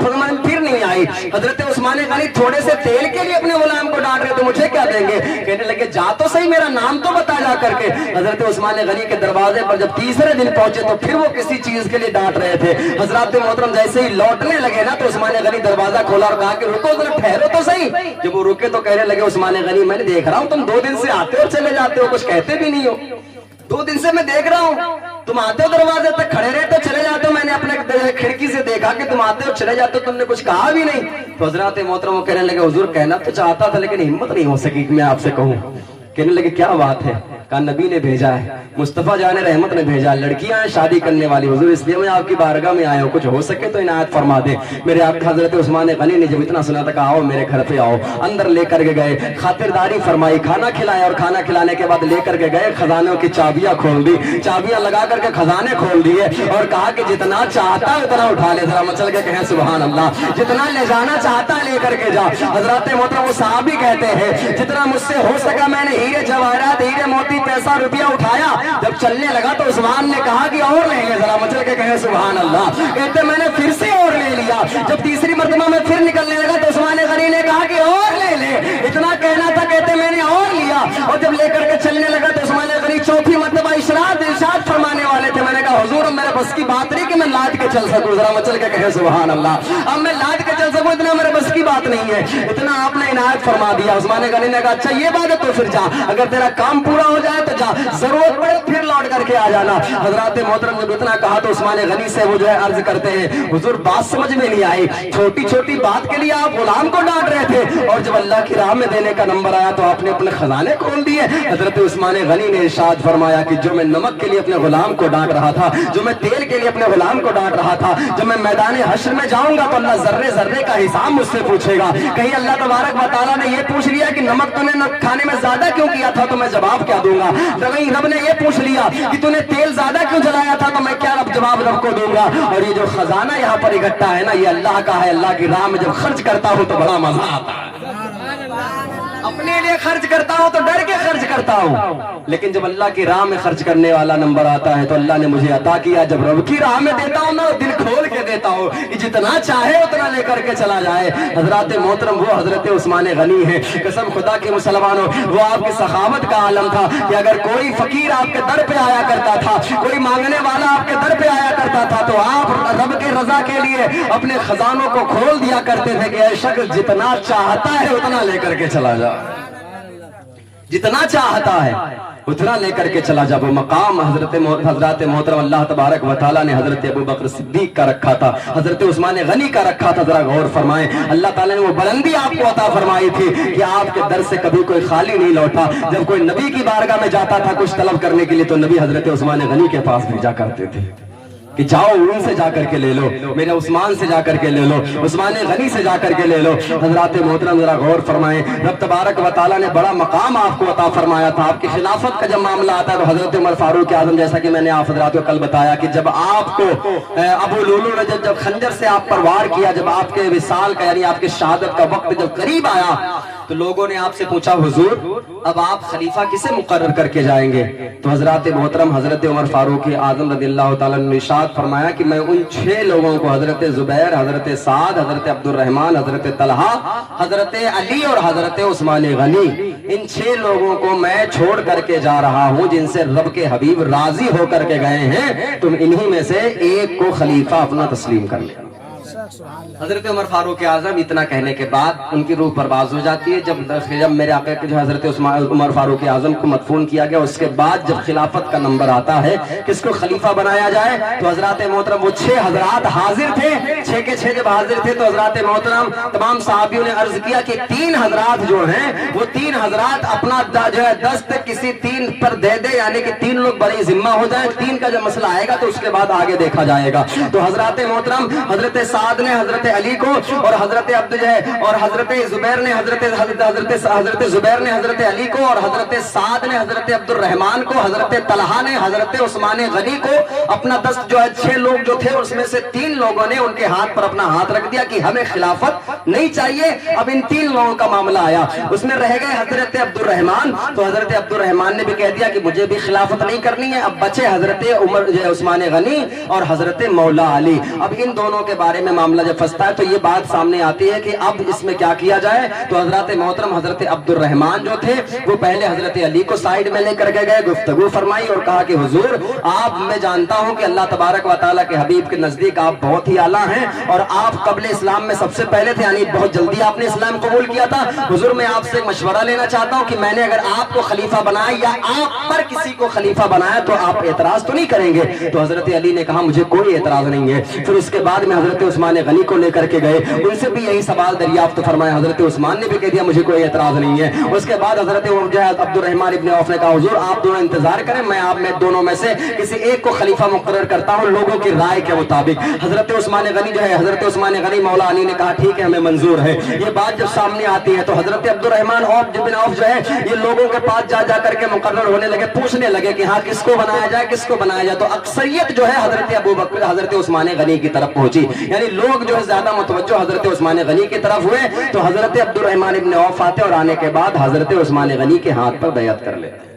Speaker 1: پھر نہیں آئی۔ حضرت عثمان غنی تھوڑے سے تیل کے لیے اپنے غلام کو ڈانٹ رہے تو مجھے کیا دیں گے؟ کہنے لگے جا تو صحیح، میرا نام تو بتا جا کر کے۔ حضرت عثمان غنی کے دروازے پر جب تیسرے دن پہنچے تو پھر وہ کسی چیز کے لیے ڈانٹ رہے تھے۔ حضرات محترم جیسے ہی لوٹنے لگے نا تو عثمان غنی دروازہ کھولا اور کہا کہ رکو ذرا ٹھہرو تو صحیح۔ جب وہ رکے تو کہنے لگے عثمان غنی میں نے دیکھ رہا ہوں تم 2 دن سے آتے ہو چلے جاتے ہو، کچھ کہتے بھی نہیں ہو، 2 دن سے میں دیکھ رہا ہوں تم آتے ہو دروازے تک کھڑے رہتے ہو چلے جاتے ہو، میں نے اپنے کھڑکی سے دیکھا کہ تم آتے ہو چلے جاتے ہو، تم نے کچھ کہا بھی نہیں۔ تو حضرات محترم وہ کہنے لگے حضور کہنا تو چاہتا تھا لیکن ہمت نہیں ہو سکی کہ میں آپ سے کہوں۔ کہنے لگے کیا بات ہے؟ کہا نبی نے بھیجا ہے، مصطفیٰ جان رحمت نے بھیجا، لڑکیاں ہیں شادی کرنے والی حضور، اس لیے میں آپ کی بارگاہ میں آیا ہوں، کچھ ہو سکے تو عنایت فرما دے۔ میرے آقا حضرت عثمان غنی نے جب اتنا سنا تھا کہا آؤ میرے گھر پہ آؤ، اندر لے کر کے گئے، خاطرداری فرمائی، کھانا کھلایا، اور کھانا کھلانے کے بعد لے کر کے گئے، خزانوں کی چابیاں کھول دی، چابیاں لگا کر کے خزانے کھول دیے، اور کہا کہ جتنا چاہتا ہے اتنا اٹھا لے، ذرا مچل کے کہیں سبحان اللہ، جتنا لے جانا چاہتا ہے لے کر کے جا۔ حضرات محترم وہ صحابی کہتے ہیں جتنا مجھ سے ہو سکا میں نے ہیرے جواہرات ہیرے موتی پیسہ روپیہ اٹھایا، جب چلنے لگا تو عثمان نے کہا کہ اور لے لے، ذرا مچل کے کہیں سبحان اللہ۔ کہتے میں نے پھر سے اور لے لیا، جب تیسری مرتبہ میں پھر نکلنے لگا تو عثمان غنی نے کہا کہ اور لے لے، اتنا کہنا تھا، کہتے میں نے اور لیا، اور جب لے کر کے چلنے لگا تو عثمان غنی چوتھی مرتبہ ارشاد فرمانے والے تھے، میں نے کہا حضور میرے بس کی بات نہیں کہ میں لاد کے چل سکوں، ذرا مچل کے کہیں سبحان اللہ، اب میں لاد کے چل سکوں اتنا میرے بس کی بات نہیں ہے، اتنا آپ نے عنایت فرما دیا۔ عثمان غنی نے کہا اچھا یہ بات ہے تو پھر جا، اگر تیرا کام پورا ہو جائے تو جا، ضرورت پڑے پھر لوٹ کر کے آ جانا۔ حضرات محترم جب اتنا کہا تو عثمان غنی سے وہ جو ہے عرض کرتے ہیں حضور بات سمجھ میں نہیں آئی، چھوٹی چھوٹی بات کے لیے آپ غلام کو ڈانٹ رہے تھے، اور جب اللہ کی راہ میں دینے کا نمبر آیا تو آپ نے اپنے خزانے کھول دیے۔ حضرت عثمان غنی نے ارشاد فرمایا کہ جو میں نمک کے لیے اپنے غلام کو ڈانٹ رہا تھا، جو میں تیل کے لیے اپنے غلام کو ڈانٹ رہا تھا، جب میں میدان حشر میں جاؤں گا تو اللہ ذرے ذرے کا حساب مجھ سے پوچھے گا۔ کہیں اللہ تبارک و تعالیٰ نے یہ پوچھ لیا کہ نمک تو نے کھانے میں زیادہ کیوں کیا تھا تو میں جواب کیا دوں گا، کہیں رب نے یہ پوچھ لیا کہ تو نے تیل زیادہ کیوں جلایا تھا تو میں کیا جواب رب کو دوں گا۔ اور یہ جو خزانہ یہاں پر اکٹھا ہے نا یہ اللہ کا ہے، اللہ کی راہ میں جب خرچ کرتا ہوں تو بڑا مزہ آتا ہے۔ अपने लिए खर्च करता हूँ तो डर के खर्च करता हूँ, लेकिन जब अल्लाह की राह में खर्च करने वाला नंबर आता है तो अल्लाह ने मुझे अता किया। जब रब की राह में देता हूँ ना, दिल खोल के देता हूँ कि जितना चाहे उतना लेकर के चला जाए। हजरत मोहतरम वो हजरत उस्मान गनी है, कसम खुदा के मुसलमानों, वो आपकी सखावत का आलम था कि अगर कोई फकीर आपके दर पे आया करता था, कोई मांगने वाला आपके दर पे आया करता था, तो आप रब के रजा के लिए अपने खजानों को खोल दिया करते थे कि ऐ शख्स जितना चाहता है उतना लेकर के चला जा, जितना चाहता है उतना लेकर के चला जा। वो मकाम हजरत मोहतरम अल्लाह तबारक व तआला ने हजरत अबू बकर सिद्दीक का रखा था, हजरत उस्मान गनी का रखा था। जरा गौर फरमाएं, अल्लाह ताला ने वो बुलंदी आपको अता फरमाई थी कि आपके दर से कभी कोई खाली नहीं लौटा। जब कोई नबी की बारगाह में जाता था कुछ तलब करने के लिए तो नबी हजरत उस्मान गनी के पास भेजा करते थे कि जाओ उनसे जाकर के ले लो, मेरे उस्मान से जाकर के ले लो, उस्मान गनी से जाकर के ले लो। हजरत मोहतरम जरा गौर फरमाएं, रब तबारक व तआला ने बड़ा मकाम आपको अता फरमाया था। आपकी खिलाफत का जब मामला आता है तो हजरत उमर फारूक आजम, जैसा कि मैंने आप हजरात को कल बताया कि जब आपको अबू लुलू ने जब खंजर से आप पर वार किया, जब आपके विसाल का यानी आपके शहादत का वक्त जब करीब आया तो लोगों ने आपसे पूछा, हुजूर अब आप खलीफा किसे मुकर्रर करके जाएंगे? तो हजरत मोहतरम हजरत उमर फारूक आजम रदियल्लाहु ताला ने इरशाद फरमाया कि मैं उन 6 लोगों को, हजरत जुबैर, हजरत साद, हजरत अब्दुर्रहमान, हजरत तलहा, हजरत अली और हजरत उस्मान गनी, इन 6 लोगों को मैं छोड़ करके जा रहा हूं जिनसे रब के हबीब राजी होकर के गए हैं। तुम इन्हीं में से एक को खलीफा अपना तस्लीम कर लेना। हजरत उमर फारूक आजम इतना कहने के बाद उनकी रूह परवाज हो जाती है। जब मेरे आका के जो हजरत उमर फारूक आजम को मदफून किया गया, उसके बाद जब खिलाफत का नंबर आता है किसको खलीफा बनाया जाए, तो हजरत मोहतरम वो 6 हजरात हाजिर थे। 6 के 6 जब हाजिर थे तो हजरत मोहतरम तमाम साहबियों ने अर्ज किया कि 3 हजरात जो हैं वो 3 हजरात अपना जो है दस्त किसी 3 पर दे दे, यानी कि 3 लोग बड़ी जिम्मा हो जाए। 3 का जब मसला आएगा तो उसके बाद आगे देखा जाएगा। तो हजरत मोहतरम हजरत साद ने हजरत अली को और हजरत अब्दुल है और हजरत जुबैर ने हजरत जुबैर ने हजरत अली को और हजरत साद ने हजरत अब्दुल रहमान को, हजरत तलहा ने हजरत उस्मान गनी को अपना दस्त जो है 6 लोग जो थे उसमें से 3 लोगों ने उनके हाथ पर अपना हाथ रख दिया कि हमें खिलाफत नहीं चाहिए। अब इन 3 लोगों का मामला आया, उसमें रह गए हजरत अब्दुल रहमान। तो हजरत अब्दुल रहमान ने भी कह दिया कि मुझे भी खिलाफत नहीं करनी है। अब बचे हजरत उमर उस्मान गनी और हजरत मौला अली। अब इन दोनों के बारे में मामला जब फंसता है तो ये बात सामने आती है कि अब इसमें क्या किया जाए। तो हजरत मोहतरम हजरत अब्दुल रहमान जो थे वो पहले हजरत अली को साइड में लेकर के गए, गुफ्तगू फरमाई और कहा कि हुजूर आप, मैं जानता हूं कि अल्लाह तबारक व तआला के हबीब के नजदीक आप बहुत ही आला हैं और आप कबल इस्लाम में सबसे पहले थे, यानी बहुत जल्दी आपने इस्लाम कबूल किया था। हुजूर मैं आपसे एक मशवरा लेना चाहता हूं कि मैंने अगर आपको खलीफा बनाया या आप पर किसी को खलीफा बनाया तो आप एतराज तो नहीं करेंगे? तो हजरत अली ने कहा मुझे कोई एतराज नहीं है। फिर उसके बाद में हजरत उस्मान गनी को लेकर के गए, उनसे भी यही सवाल दरियाफ्त फरमाया। हजरत उस्मान ने भी कह दिया मुझे कोई एतराज नहीं है। उसके बाद हजरत अब्दुल रहमान इब्न औफ ने कहा हुजूर आप दोनों इंतजार करें, मैं आप में दोनों में से किसी एक को खलीफा मुकर्रर करता हूं लोगों की राय के मुताबिक। हजरत उस्मान गनी जो है, हजरत उस्मान गनी मौला अली ने कहा ठीक है हमें मंजूर है। ये बात जब सामने आती है तो हजरत अब्दुल रहमान इब्न औफ जो है ये लोगों के पास जा करके मुकर्रर होने लगे, पूछने लगे कि हाँ किसको बनाया जाए, किसको बनाया जाए। तो अक्सरियत जो है हजरत अबू बकर हजरत उस्मान गनी की तरफ पहुंची, यानी लोग जो है ज्यादा मुतवज्जो हजरत उस्मान गनी की तरफ हुए। तो हजरत अब्दुल रहमान इब्न औफ आते और आने के बाद हजरत उस्मान गनी के हाथ पर बैअत कर लेते।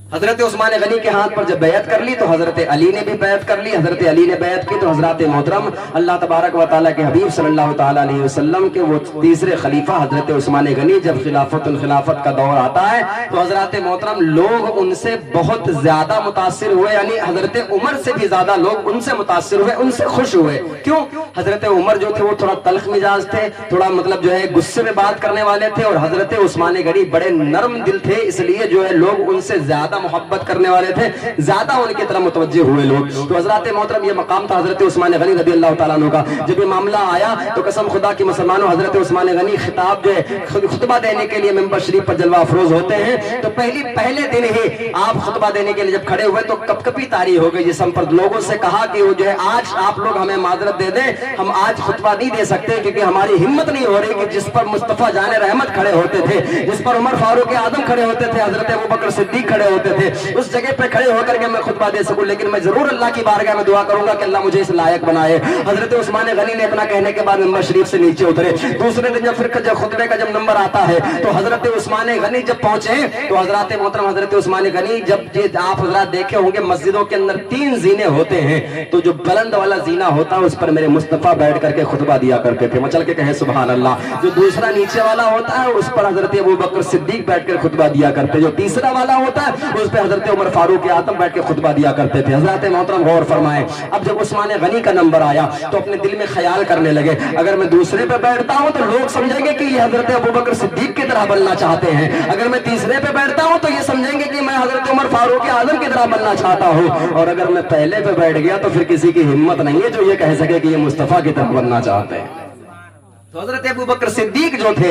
Speaker 1: हजरत उस्मान गनी के हाथ पर जब बैअत कर ली तो हजरत अली ने भी बैअत कर ली। हजरत अली ने बैअत की तो हजरत मोहतरम अल्लाह तबारक व तआला के हबीब सल्लल्लाहु तआला अलैहि वसल्लम के वो तीसरे खलीफा हजरत उस्मान गनी जब खिलाफत का दौर आता है तो हजरत मोहतरम लोग उनसे बहुत ज्यादा मुतासिर हुए, यानी हजरत उमर से भी ज्यादा लोग उनसे मुतासिर हुए, उनसे खुश हुए। क्यों? हजरत उमर जो थे वो थोड़ा तल्ख मिजाज थे, थोड़ा मतलब जो है गुस्से में बात करने वाले थे, और हजरत उस्मान गनी बड़े नरम दिल थे, इसलिए जो है लोग उनसे ज्यादा मोहब्बत करने वाले थे, ज्यादा उनकी तरफ मुतवज्जे हुए लोग। तो हजरत मोहतरम ये मकाम था हजरत उस्मान गनी रज़ी अल्लाह तआला अन्हु का। जब ये मामला आया तो कसम खुदा की मुसलमानों हजरत उस्मान गनी खिताब जो है खुतबा देने के लिए मिंबर शरीफ पर जलवा अफरोज होते हैं। तो पहले दिन ही आप खुतबा देने के लिए जब खड़े हुए तो कपकपी तारी हो गई जिस्म पर। लोगों से कहा कि वो जो है आज आप लोग हमें माजरत दे दें, हम आज खुतबा नहीं दे सकते क्योंकि हमारी हिम्मत नहीं हो रही कि जिस पर मुस्तफा जाने रहमत खड़े होते थे, जिस पर उमर फारूक आजम खड़े होते थे, हजरत अबू बकर सिद्दीक खड़े होते تھے, उस जगह पे खड़े होकर के मैं खुतबा दे सकूं, लेकिन मैं जरूर अल्लाह की बारगाह में दुआ करूंगा कि अल्लाह मुझे इस लायक बनाए. हजरत उस्मान गनी ने इतना कहने के बाद मिंबर शरीफ से नीचे उतरे. दूसरे दिन जब फिर खुतबे का जब नंबर आता है तो हजरत उस्मान गनी जब पहुंचे तो हजरत मोहतरम हजरत उस्मान गनी, जब आप हजरत देखे होंगे मस्जिदों के अंदर 3 जीने होते हैं, तो जो बुलंद वाला जीना होता है उस पर मेरे मुस्तफा बैठ करके खुतबा दिया करते थे. मचल के कहे सुभान अल्लाह. जो दूसरा नीचे वाला होता है उस पर हजरत अबू बकर सिद्दीक बैठ कर खुतबा दिया करते. जो तीसरा वाला होता है उस पर हजरत उमर फारूक आजम बैठ के खुतबा दिया करते थे. हजरत मोहतरम गौर फरमाए, अब जब उस्मान गनी का नंबर आया तो अपने दिल में ख्याल करने लगे, अगर मैं दूसरे पे बैठता हूं तो लोग समझेंगे कि ये हजरत अबू बकर सिद्दीक की तरह बनना चाहते हैं. अगर मैं तीसरे पे बैठता हूं तो ये समझेंगे कि मैं हजरत उमर फारूक आजम की तरह बनना चाहता हूं. और अगर मैं पहले पे बैठ गया तो फिर किसी की हिम्मत नहीं है जो ये कह सके कि ये मुस्तफा की तरह बनना चाहते हैं. तो हजरत अबू बकर सिद्दीक जो थे,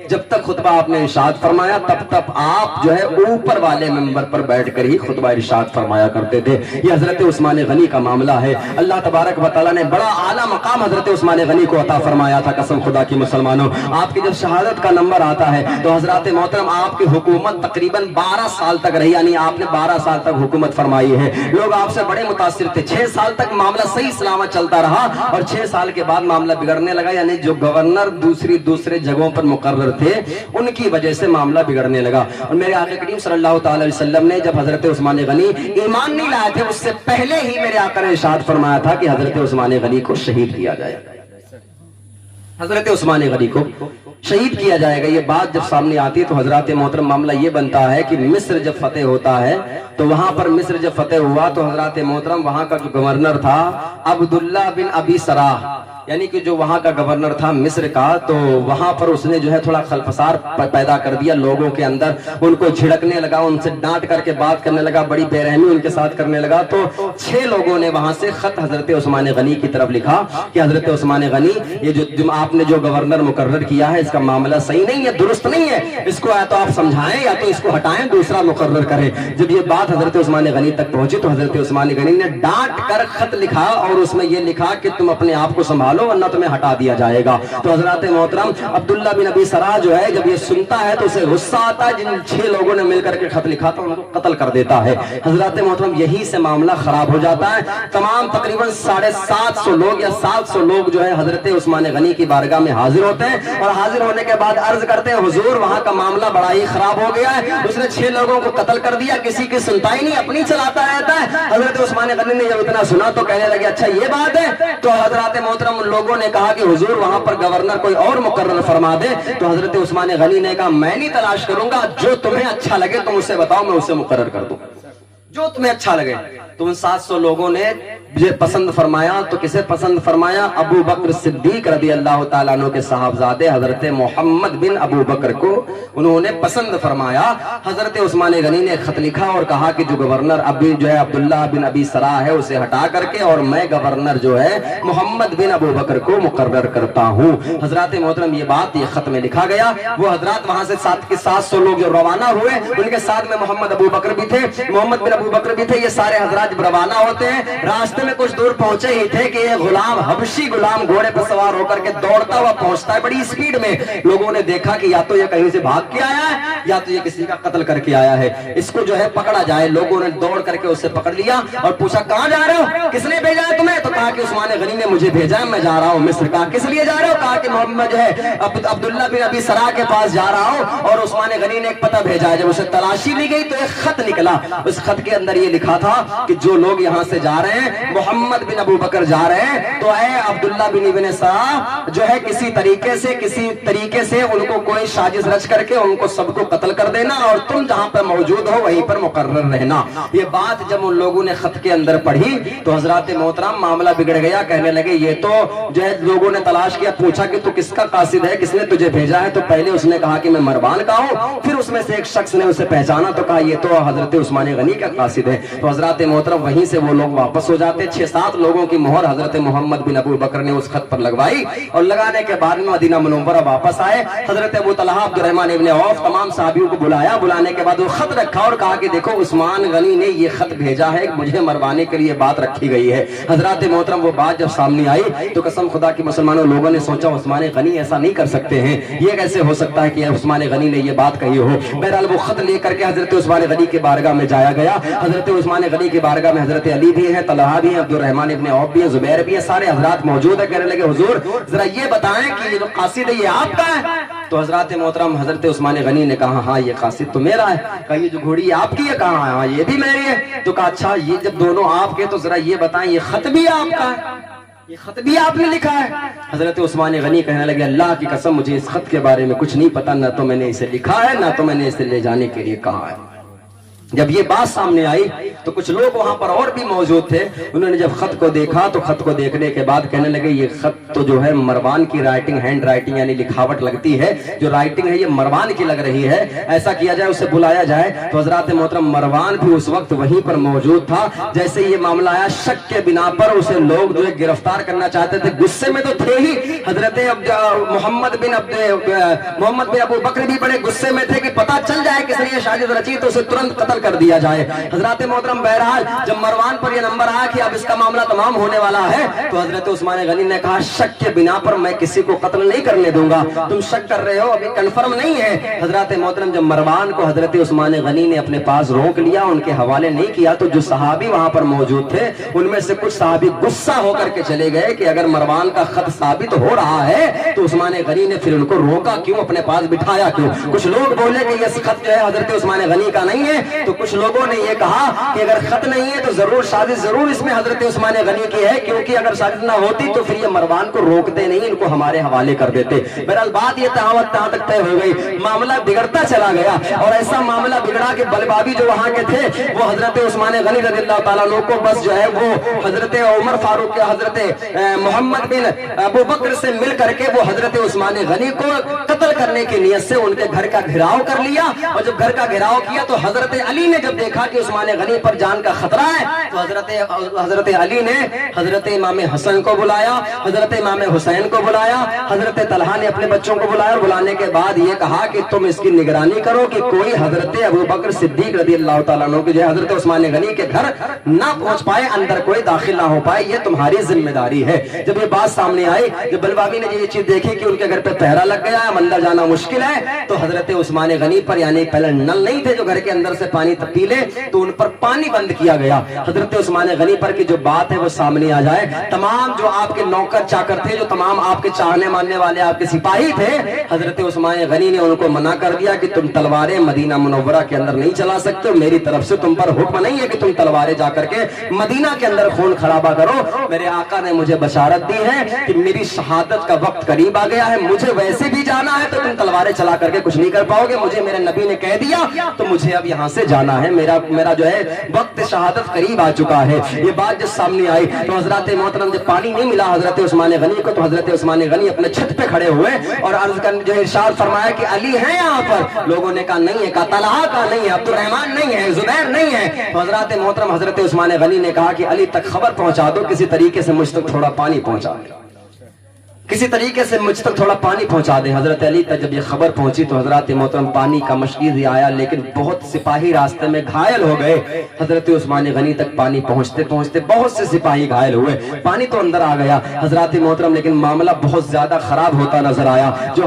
Speaker 1: जब तक खुतबा आपने इरशाद फरमाया तब तक आप जो है ऊपर वाले मिंबर पर बैठकर ही खुतबा इरशाद फरमाया करते थे. ये हजरत उस्मान गनी का मामला है. अल्लाह तबारक व तआला ने बड़ा आला मकाम हजरत उस्मान गनी को अता फरमाया था. कसम खुदा की मुसलमानों, आपकी जब शहादत का नंबर आता है तो हजरत मोहतरम आपकी हुकूमत तकरीबन 12 साल तक रही, यानी आपने 12 साल तक हुकूमत फरमाई है. लोग आपसे बड़े मुतासिर थे. 6 साल तक मामला सही सलामत चलता रहा और 6 साल के बाद मामला बिगड़ने लगा, यानी जो गवर्नर दूसरे जगहों पर मुकर्रर थे उनकी वजह से मामला बिगड़ने लगा. और मेरे आका करीम सल्लल्लाहु अलैहि वसल्लम ने जब हजरत उस्मान गनी ईमान नहीं लाए थे उससे पहले ही मेरे आका ने इरशाद फरमाया था कि हजरत उस्मान गनी को शहीद किया जाए. हजरत उस्मान गनी को शहीद किया जाएगा. ये बात जब सामने आती है तो हजरत मोहतरम मामला ये बनता है कि मिस्र जब फतेह होता है तो वहां पर मिस्र जब फतेह हुआ तो हजरत मोहतरम वहां का जो गवर्नर था अब्दुल्ला बिन अबी सराह, यानी कि जो वहां का गवर्नर था मिस्र का, तो वहां पर उसने जो है थोड़ा खलफसार पैदा कर दिया लोगों के अंदर. उनको झिड़कने लगा, उनसे डांट करके बात करने लगा, बड़ी बेरहमी उनके साथ करने लगा. तो 6 लोगों ने वहां से खत हजरत उस्मान गनी की तरफ लिखा कि हजरत उस्मान गनी, ये जो आपने जो गवर्नर मुकर्रर किया है इसका मामला सही नहीं है, दुरुस्त नहीं है, इसको या तो आप समझाएं या तो इसको हटाएं, दूसरा मुकर्रर करें. जब ये बात हजरत उस्मान गनी तक पहुंची तो हजरत उस्मान गनी ने डांट कर खत लिखा और उसमें यह लिखा कि तुम अपने आप को संभालो वरना तुम्हें हटा दिया जाएगा. तो हजरत मोहतरम अब्दुल्ला बिन अबी सराह जो है जब ये सुनता है तो उसे गुस्सा आता है. जिन 6 लोगों ने मिलकर के खत लिखा था उनको कत्ल कर देता है. हजरत मोहतरम यही से मामला खराब हो जाता है. तमाम तकरीबन 750 लोग या 700 लोग जो है हजरत उस्मान गनी की बारगाह में हाजिर होते हैं और हाजिर होने के बाद अर्ज करते हैं हुजूर वहां का मामला बड़ा ही खराब हो गया है, उसने 6 लोगों को कत्ल कर दिया, किसी की सुनता ही नहीं, अपनी चलाता रहता है. हजरत उस्मान गनी ने जब इतना सुना तो कहने लगे अच्छा ये बात है. तो हजरत मोहतरम उन लोगों ने कहा कि हुजूर वहां पर गवर्नर कोई और मुकर्रर फरमा दे. तो हजरत उस्मान गनी ने कहा मैं नहीं तलाश करूंगा, जो तुम्हें अच्छा लगे तुम उसे बताओ, मैं उसे मुकर्रर कर दूं, जो तुम्हें अच्छा लगे. तो उन 700 लोगों ने मुझे पसंद फरमाया. तो किसे पसंद फरमाया? अबू बकर सिद्दीक रदी अल्लाह तआला अन्हु के साहबजादे हजरत मोहम्मद बिन अबू बकर को उन्होंने पसंद फरमाया. हजरत उस्मान गनी ने खत लिखा और कहा कि जो गवर्नर अभी जो है अब्दुल्ला बिन अबी सराह है उसे हटा करके और मैं गवर्नर जो है मोहम्मद बिन अबू बकर को मुकर्रर करता हूँ. हजरत मोहतरम ये बात ये खत में लिखा गया. वो हजरत वहां से 700 लोग जो रवाना हुए उनके साथ में मोहम्मद अबू बकर भी थे, मोहम्मद बिन अबू बकर भी थे. ये सारे हजरत जब रवाना होते हैं रास्ते में कुछ दूर पहुंचे ही थे कि ये गुलाम हबशी गुलाम घोड़े पर सवार होकर के दौड़ता हुआ पहुंचता है बड़ी स्पीड में. लोगों ने देखा कि या तो ये कहीं से भाग के आया है या तो ये किसी का कत्ल करके आया है, इसको जो है पकड़ा जाए. लोगों ने दौड़ करके उससे पकड़ लिया और पूछा कहां जा रहे हो, किसने भेजा है तुम्हें? तो कहा कि उस्मान गनी ने मुझे भेजा है, मैं जा रहा हूं मिस्र. कहा किस लिए जा रहे हो? कहा कि मोहम्मद जो है अब्दुल्ला बिन अबी सराह के पास जा रहा हूं और उस्मान गनी ने एक पता भेजा है. जब उसे तलाशी ली गई तो एक खत निकला. उस खत के अंदर ये लिखा था कि जो लोग यहां से जा रहे हैं मोहम्मद बिन अबू बकर जा रहे हैं, तो ऐ अब्दुल्ला बिन इब्न सराह जो है किसी तरीके से उनको कोई साजिश रच करके उनको सबको कत्ल कर देना और तुम जहां पर मौजूद हो वहीं पर मुकर्रर रहना. ये बात जब उन लोगों ने खत के अंदर पढ़ी तो हजरत मोहतरम मामला बिगड़ गया. कहने लगे ये तो जो है लोगों ने तलाश किया, पूछा कि तू किसका कासिद है, किसने तुझे भेजा है? तो पहले उसने कहा कि मैं मरवान का हूं. फिर उसमें से एक शख्स ने उसे पहचाना तो कहा ये तो हजरत उस्मान गनी का कासिद है. तो हजरत मोहतरम वहीं से वो लोग वापस हो जाते. 6-7 लोगों की मोहर हजरत मोहम्मद बिन अबू बकर ने उस खत पर लगवाई और लगाने के बाद में मदीना मुनव्वरा वापस आए. हजरत Abu Talha Abdurrahman ibn Auf तमाम साहबियों को बुलाया. बुलाने के बाद वो खत रखा और कहा कि देखो उस्मान गनी ने ये खत भेजा है, मुझे मरवाने के लिए बात रखी गई है. हजरत मोहतरम मोहतरम वो बात जब सामने आई तो कसम खुदा की मुसलमानों लोगों ने सोचा उस्मान गनी ऐसा नहीं कर सकते हैं, ये कैसे हो सकता है कि उस्मान गनी ने ये बात कही हो। बहरहाल वो खत लेकर के हजरत उस्मान गनी के बारगाह में जाया गया। हजरत उस्मान गनी के बारगाह में हजरत अली भी है, तलहा भी है, अब्दुर्रहमान इब्ने औफ भी है, जुबैर भी है, सारे हजरात मौजूद है। कहने लगे हुजूर जरा ये बताएं कि ये जो कासिद है ये आपका है? तो हजरत मोहतरम हजरत उस्मान गनी ने कहा हाँ ये कासिद तो मेरा है। कहा ये जो घोड़ी आपकी है? कहा हाँ ये भी मेरी है। तो कहा अच्छा ये जब दोनों आपके तो जरा ये बताएं ये खत भी आपका है, ये खत भी आपने लिखा है? हजरत उस्मान गनी कहने लगे अल्लाह की कसम मुझे इस खत के बारे में कुछ नहीं पता, ना तो मैंने इसे लिखा है ना तो मैंने इसे ले जाने के लिए कहा है। जब ये बात सामने आई तो कुछ लोग वहां पर और भी मौजूद थे, उन्होंने जब खत को देखा तो खत को देखने के बाद कहने लगे ये खत तो जो है मरवान की राइटिंग, हैंड राइटिंग यानी लिखावट लगती है, जो राइटिंग है ये मरवान की लग रही है, ऐसा किया जाए उसे बुलाया जाए। तो हजरत मोहतरम मरवान भी उस वक्त वहीं पर मौजूद था। जैसे ये मामला आया शक के बिना पर उसे लोग जो है गिरफ्तार करना चाहते थे, गुस्से में तो थे ही। हजरत मोहम्मद बिन अबू बकर भी बड़े गुस्से में थे कि पता चल जाए किसने ये साजिश रची तो उसे तुरंत कत्ल कर दिया जाए। हजरत मोहतरम बहरहाल जब मरवान पर यह नंबर आया कि अब इसका मामला तमाम होने वाला है तो हजरत उस्मान गनी ने कहा शक के बिना पर मैं किसी को कत्ल नहीं करने दूंगा, तुम शक कर रहे हो अभी कंफर्म नहीं है। हजरत मोहतरम जब मरवान को हजरत उस्मान गनी ने अपने पास रोक लिया, उनके हवाले नहीं किया, तो जो सहाबी वहां पर मौजूद थे उनमें से कुछ सहाबी गुस्सा होकर के चले गए कि अगर मरवान का खत साबित हो रहा है तो उस्मान गनी ने फिर उनको रोका क्यों, अपने पास बिठाया क्यों? कुछ लोग बोले कि यह खत जो है हजरत उस्मान गनी का नहीं है, तो कुछ लोगों ने यह कहा कि अगर खत नहीं है तो जरूर साजिश जरूर इसमें हजरत उस्मान गनी की है, क्योंकि अगर साजिश ना होती तो फिर ये मरवान को रोकते नहीं, इनको हमारे हवाले कर देते। बहरहाल बात ये तहां तक तय हो गई, मामला बिगड़ता चला गया और ऐसा मामला बिगड़ा कि बलबाबी जो वहां के थे वो हजरत उस्मान गनी रज़ियल्लाहु ताला अन्हु को बस जो है वो हजरत उमर फारूक के हजरत मोहम्मद बिन अबू बकर से मिल करके वो हजरत उस्मान गनी को कत्ल करने की नियत से उनके घर का घेराव कर लिया। और जब घर का घेराव किया तो हजरत अली ने जब देखा कि उस्मान गनी पर जान का खतरा है तो हजरत अली ने हजरत इमाम हसन को बुलाया, हजरत इमाम हुसैन को बुलाया, हजरत तलहा ने अपने बच्चों को बुलाया और बुलाने के बाद ये कहा कि तुम इसकी निगरानी करो कि कोई हजरत अबू बकर सिद्दीक रज़ियल्लाहु ताला अन्हु के जो हजरत उस्मान गनी के घर ना पहुंच पाए, अंदर कोई दाखिल ना हो पाए, ये तुम्हारी जिम्मेदारी है। जब ये बात सामने आई, जब बलबाबी ने ये चीज देखी कि उनके घर पे पहरा लग गया है, अंदर जाना मुश्किल है, तो हजरत उस्मान गनी पर यानी पहले नल नहीं थे जो घर के अंदर से पानी पी ले, तो उन पर पानी बंद किया गया। हजरत उस्मान गनी पर की जो बात है वो सामने आ जाए, तमाम जो आपके नौकर चाकर थे, जो तमाम आपके चाहने मानने वाले आपके सिपाही थे, हजरत उस्मान गनी ने उनको मना कर दिया कि तुम तलवारें मदीना मुनव्वरा के अंदर नहीं चला सकते, मेरी तरफ से तुम पर हुक्म नहीं है कि तुम तलवारें जाकर के मदीना के अंदर खून खराबा करो। मेरे आका ने मुझे बशारत दी है कि मेरी शहादत का वक्त करीब आ गया है, मुझे वैसे भी जाना है तो तुम तलवारें चला करके कुछ नहीं कर पाओगे, मुझे मेरे नबी ने कह दिया तो मुझे अब यहाँ से जाना है, मेरा जो है वक्त शहादत करीब आ चुका है। ये बात जब सामने आई तो हजरत मोहतरम जब पानी नहीं मिला हजरत उस्मान गनी को, तो हजरत उस्मान गनी अपने छत पे खड़े हुए और अर्ज कर जो इरशाद फरमाया कि अली है यहाँ पर। लोगों ने कहा नहीं है, कहा तलहा का नहीं है, अब्दुर्रहमान नहीं है, जुबैर नहीं है। तो हजरत मोहतरम हजरत उस्मान गनी ने कहा कि अली तक खबर पहुंचा दो, किसी तरीके से मुझ तक थोड़ा पानी पहुंचा दो, किसी तरीके से मुझ तक थोड़ा पानी पहुंचा दे। हजरत अली तक जब ये खबर पहुंची तो हजरत मोहतरम पानी का मशकीज आया, लेकिन बहुत सिपाही रास्ते में घायल हो गए। हजरत उस्मान गनी तक पानी पहुंचते पहुंचते बहुत से सिपाही घायल हुए, पानी तो अंदर आ गया हजरत मोहतरम, लेकिन मामला बहुत ज्यादा खराब होता नजर आया। जो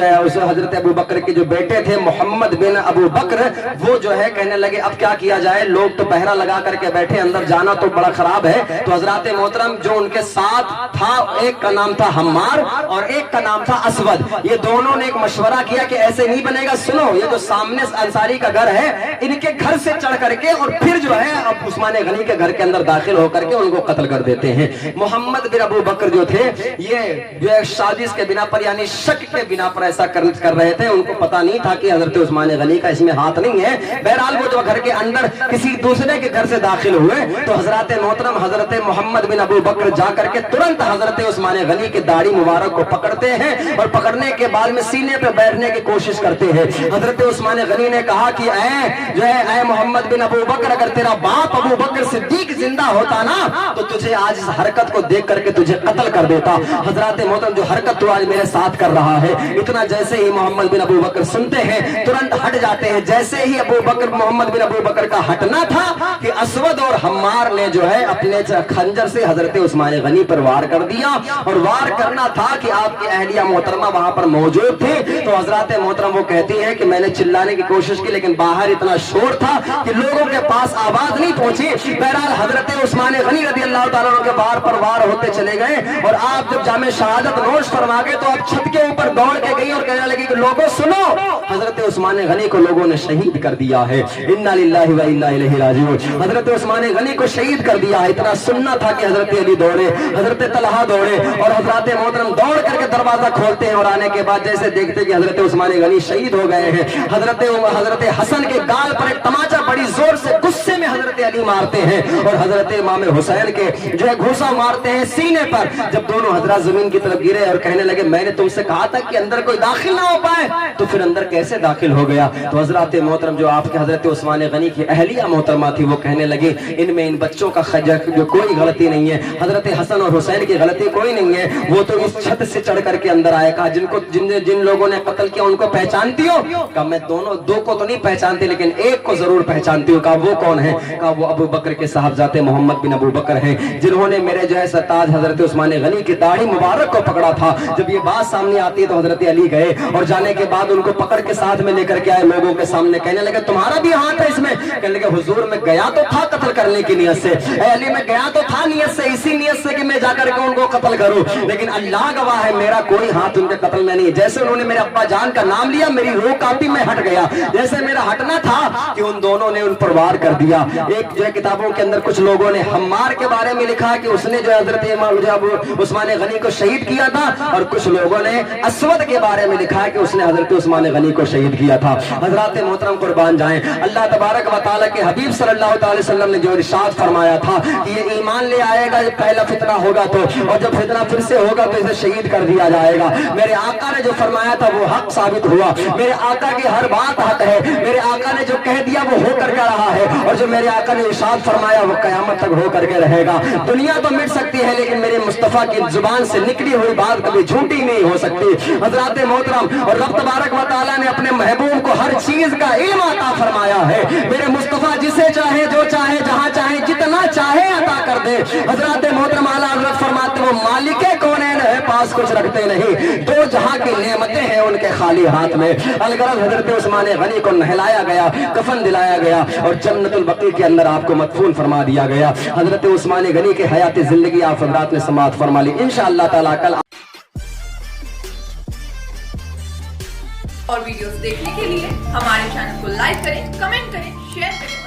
Speaker 1: है उस हजरत अबू बकर के जो बेटे थे मोहम्मद बिन अबू बकर, वो जो है कहने लगे अब क्या किया जाए, लोग तो पहरा लगा करके बैठे, अंदर जाना तो बड़ा खराब है। तो हजरत मोहतरम जो उनके साथ था, एक का नाम हम्मार और एक का नाम था असवद, ये दोनों ने एक मशवरा किया कि ऐसे नहीं बनेगा, सुनो ये जो सामने अंसारी का घर है इनके घर से चढ़ करके और फिर जो है अब उस्मान गनी के घर के अंदर दाखिल होकर के उनको कत्ल कर देते हैं। मोहम्मद बिन अबू बकर जो थे ये जो है साजिश के बिना पर यानी शक के बिना पर ऐसा कर रहे थे, उनको पता नहीं था कि हजरत उस्मान गनी का इसमें हाथ नहीं है। बहरहाल वो जो घर के अंदर किसी दूसरे के घर से दाखिल हुए तो हजरत मोहतरम हजरत मोहम्मद बिन अबू बकर जाकर के तुरंत हजरत उस्मान गनी की दाढ़ी मुबारक को पकड़ते हैं और पकड़ने के बाद में सीने पे बैठने की कोशिश करते हैं। हजरत उस्मान गनी ने कहा कि ऐ मोहम्मद बिन अबू बकर, अगर तेरा बाप अबू बकर सिद्दीक जिंदा होता ना तो तुझे आज इस हरकत को देख करके तुझे कत्ल कर देता। हजरत मोहतरम, जो हरकत तू आज मेरे साथ कर रहा है, इतना जैसे ही मोहम्मद बिन अबू बकर सुनते हैं तुरंत हट जाते हैं। जैसे ही अबू बकर, मोहम्मद बिन अबू बकर का हटना था कि असवद और हम्मार ने जो है अपने खंजर से हजरत उस्मान गनी पर वार कर दिया। और वार करना था कि आपकी अहलिया मोहतरमा वहां पर मौजूद थी। तो हजरत मोहतरम वो कहती है कि मैंने चिल्लाने की कोशिश की लेकिन बाहर इतना शोर था कि लोगों के पास आवाज नहीं पहुंची। बहरहाल हजरत उस्मान गनी रज़ी अल्लाह ताला अन्हु के बार पर वार होते चले गए और आप जब जामे शहादत नोश फरमा गए तो आप छत के ऊपर दौड़ के गई और कहने लगी कि लोगों सुनो, हजरत उस्मान गनी को लोगों ने शहीद कर दिया है। इन्ना लिल्लाहि व इन्ना इलैहि राजिऊन। हजरत उस्मान गनी को शहीद कर दिया है। इतना सुनना था कि हजरत अली दौड़े, हजरत तलहा दौड़े और हजरत मोहतरम दौड़ करके दरवाजा खोलते हैं और आने के बाद जैसे देखते कि हजरत उस्मान गनी शहीद हो गए हैं, हजरत हसन के गाल पर एक तमाचा बड़ी जोर से गुस्से में हजरत अली मारते हैं और हजरत इमाम हुसैन के जो है घूसा मारते हैं सीने पर। जब दोनों हजरत जमीन की तरफ गिरे और कहने लगे मैंने तुमसे कहा था कि अंदर कोई दाखिल ना हो पाए, तो फिर अंदर कैसे दाखिल हो गया? तो हजरत मोहतरम जो आपके हजरत उस्मान गनी की अहलिया मोहतरमा थी वो कहने लगे इनमें इन बच्चों का जो कोई गलती नहीं है, हजरत हसन और हुसैन की गलती कोई नहीं है। वो तो इस छत से चढ़ करके अंदर आए। कहा जिन लोगों ने कत्ल किया उनको पहचानती हो? कहा मैं दो को तो नहीं पहचानती लेकिन एक को जरूर पहचानती हूँ। कहा वो कौन है? कहा वो अबू बकर के साहबजादे मोहम्मद बिन अबू बकर हैं, जिन्होंने मेरे जो है सरताज हजरत उस्मान गनी की दाढ़ी मुबारक को पकड़ा था। जब ये बात सामने आती है तो हजरत अली गए और जाने के बाद उनको पकड़ के साथ में लेकर के आए लोगों के सामने। कहने लगे तुम्हारा भी हाथ है इसमें? कहने लगे हुजूर मैं गया तो था कत्ल करने की नियत से, अली मैं गया तो था नियत से, इसी नियत से कि मैं जाकर के उनको कत्ल करूं, लेकिन अल्लाह गवाह है मेरा कोई हाथ उनके कत्ल में नहीं है। जैसे उन्होंने मेरे अब्बा जान का नाम लिया मेरी रूह कांपी, मैं हट गया। जैसे मेरा हटना था कि उन दोनों ने उन पर वार कर दिया। एक जो है किताबों के अंदर कुछ लोगों ने हम्मार के बारे में लिखा कि उसने जो हजरत इमाम उस्मान गनी को शहीद किया था और कुछ लोगों ने असवद के बारे में लिखा कि उसने हजरत उस्मान गनी को शहीद किया था। हजरत मोहतरम कुर्बान जाएं, अल्लाह तबारक व तआला के हबीब सल्लल्लाहु अलैहि वसल्लम ने जो इरशाद फरमाया था कि ये ईमान ले आएगा जब पहला फितना होगा तो, और जब फितना फिर से होगा तो इसे शहीद कर दिया जाएगा। मेरे आका ने जो फरमाया था वो हक साबित हुआ। मेरे आका की हर बात हक है। मेरे आका ने जो कह दिया वो हो करके रहा है और जो मेरे आका ने इरशाद फरमाया वो कयामत तक हो करके रहेगा। दुनिया तो मिट सकती है लेकिन मेरे मुस्तफा की जुबान से निकली हुई बात कभी झूठी नहीं हो सकती। हजरत मोहतरम, और रब तबारक व तआला ने अपने महबूब को हर चीज का इल्म अता फरमाया है। मेरे मुस्तफा जिसे चाहे जो चाहे जहां चाहे जितना चाहे अता कर दे। हजरत मोहतरम आला हजरत फरमाते वो मालिके कौनैन है पास कुछ रखते नहीं, दो जहां की नेमतें हैं उनके खाली हाथ में। अलगरज हजरत उस्मान गनी को नहलाया गया, कफन दिलाया गया और जन्नतुल बकी के अंदर आपको मदफून फरमा दिया गया। हजरत उस्मान गनी की हयात जिंदगी आप हजरात ने समाअत फरमा ली। इंशाअल्लाह ताला कल
Speaker 2: और वीडियोस देखने के लिए हमारे चैनल को लाइक करें, कमेंट करें, शेयर करें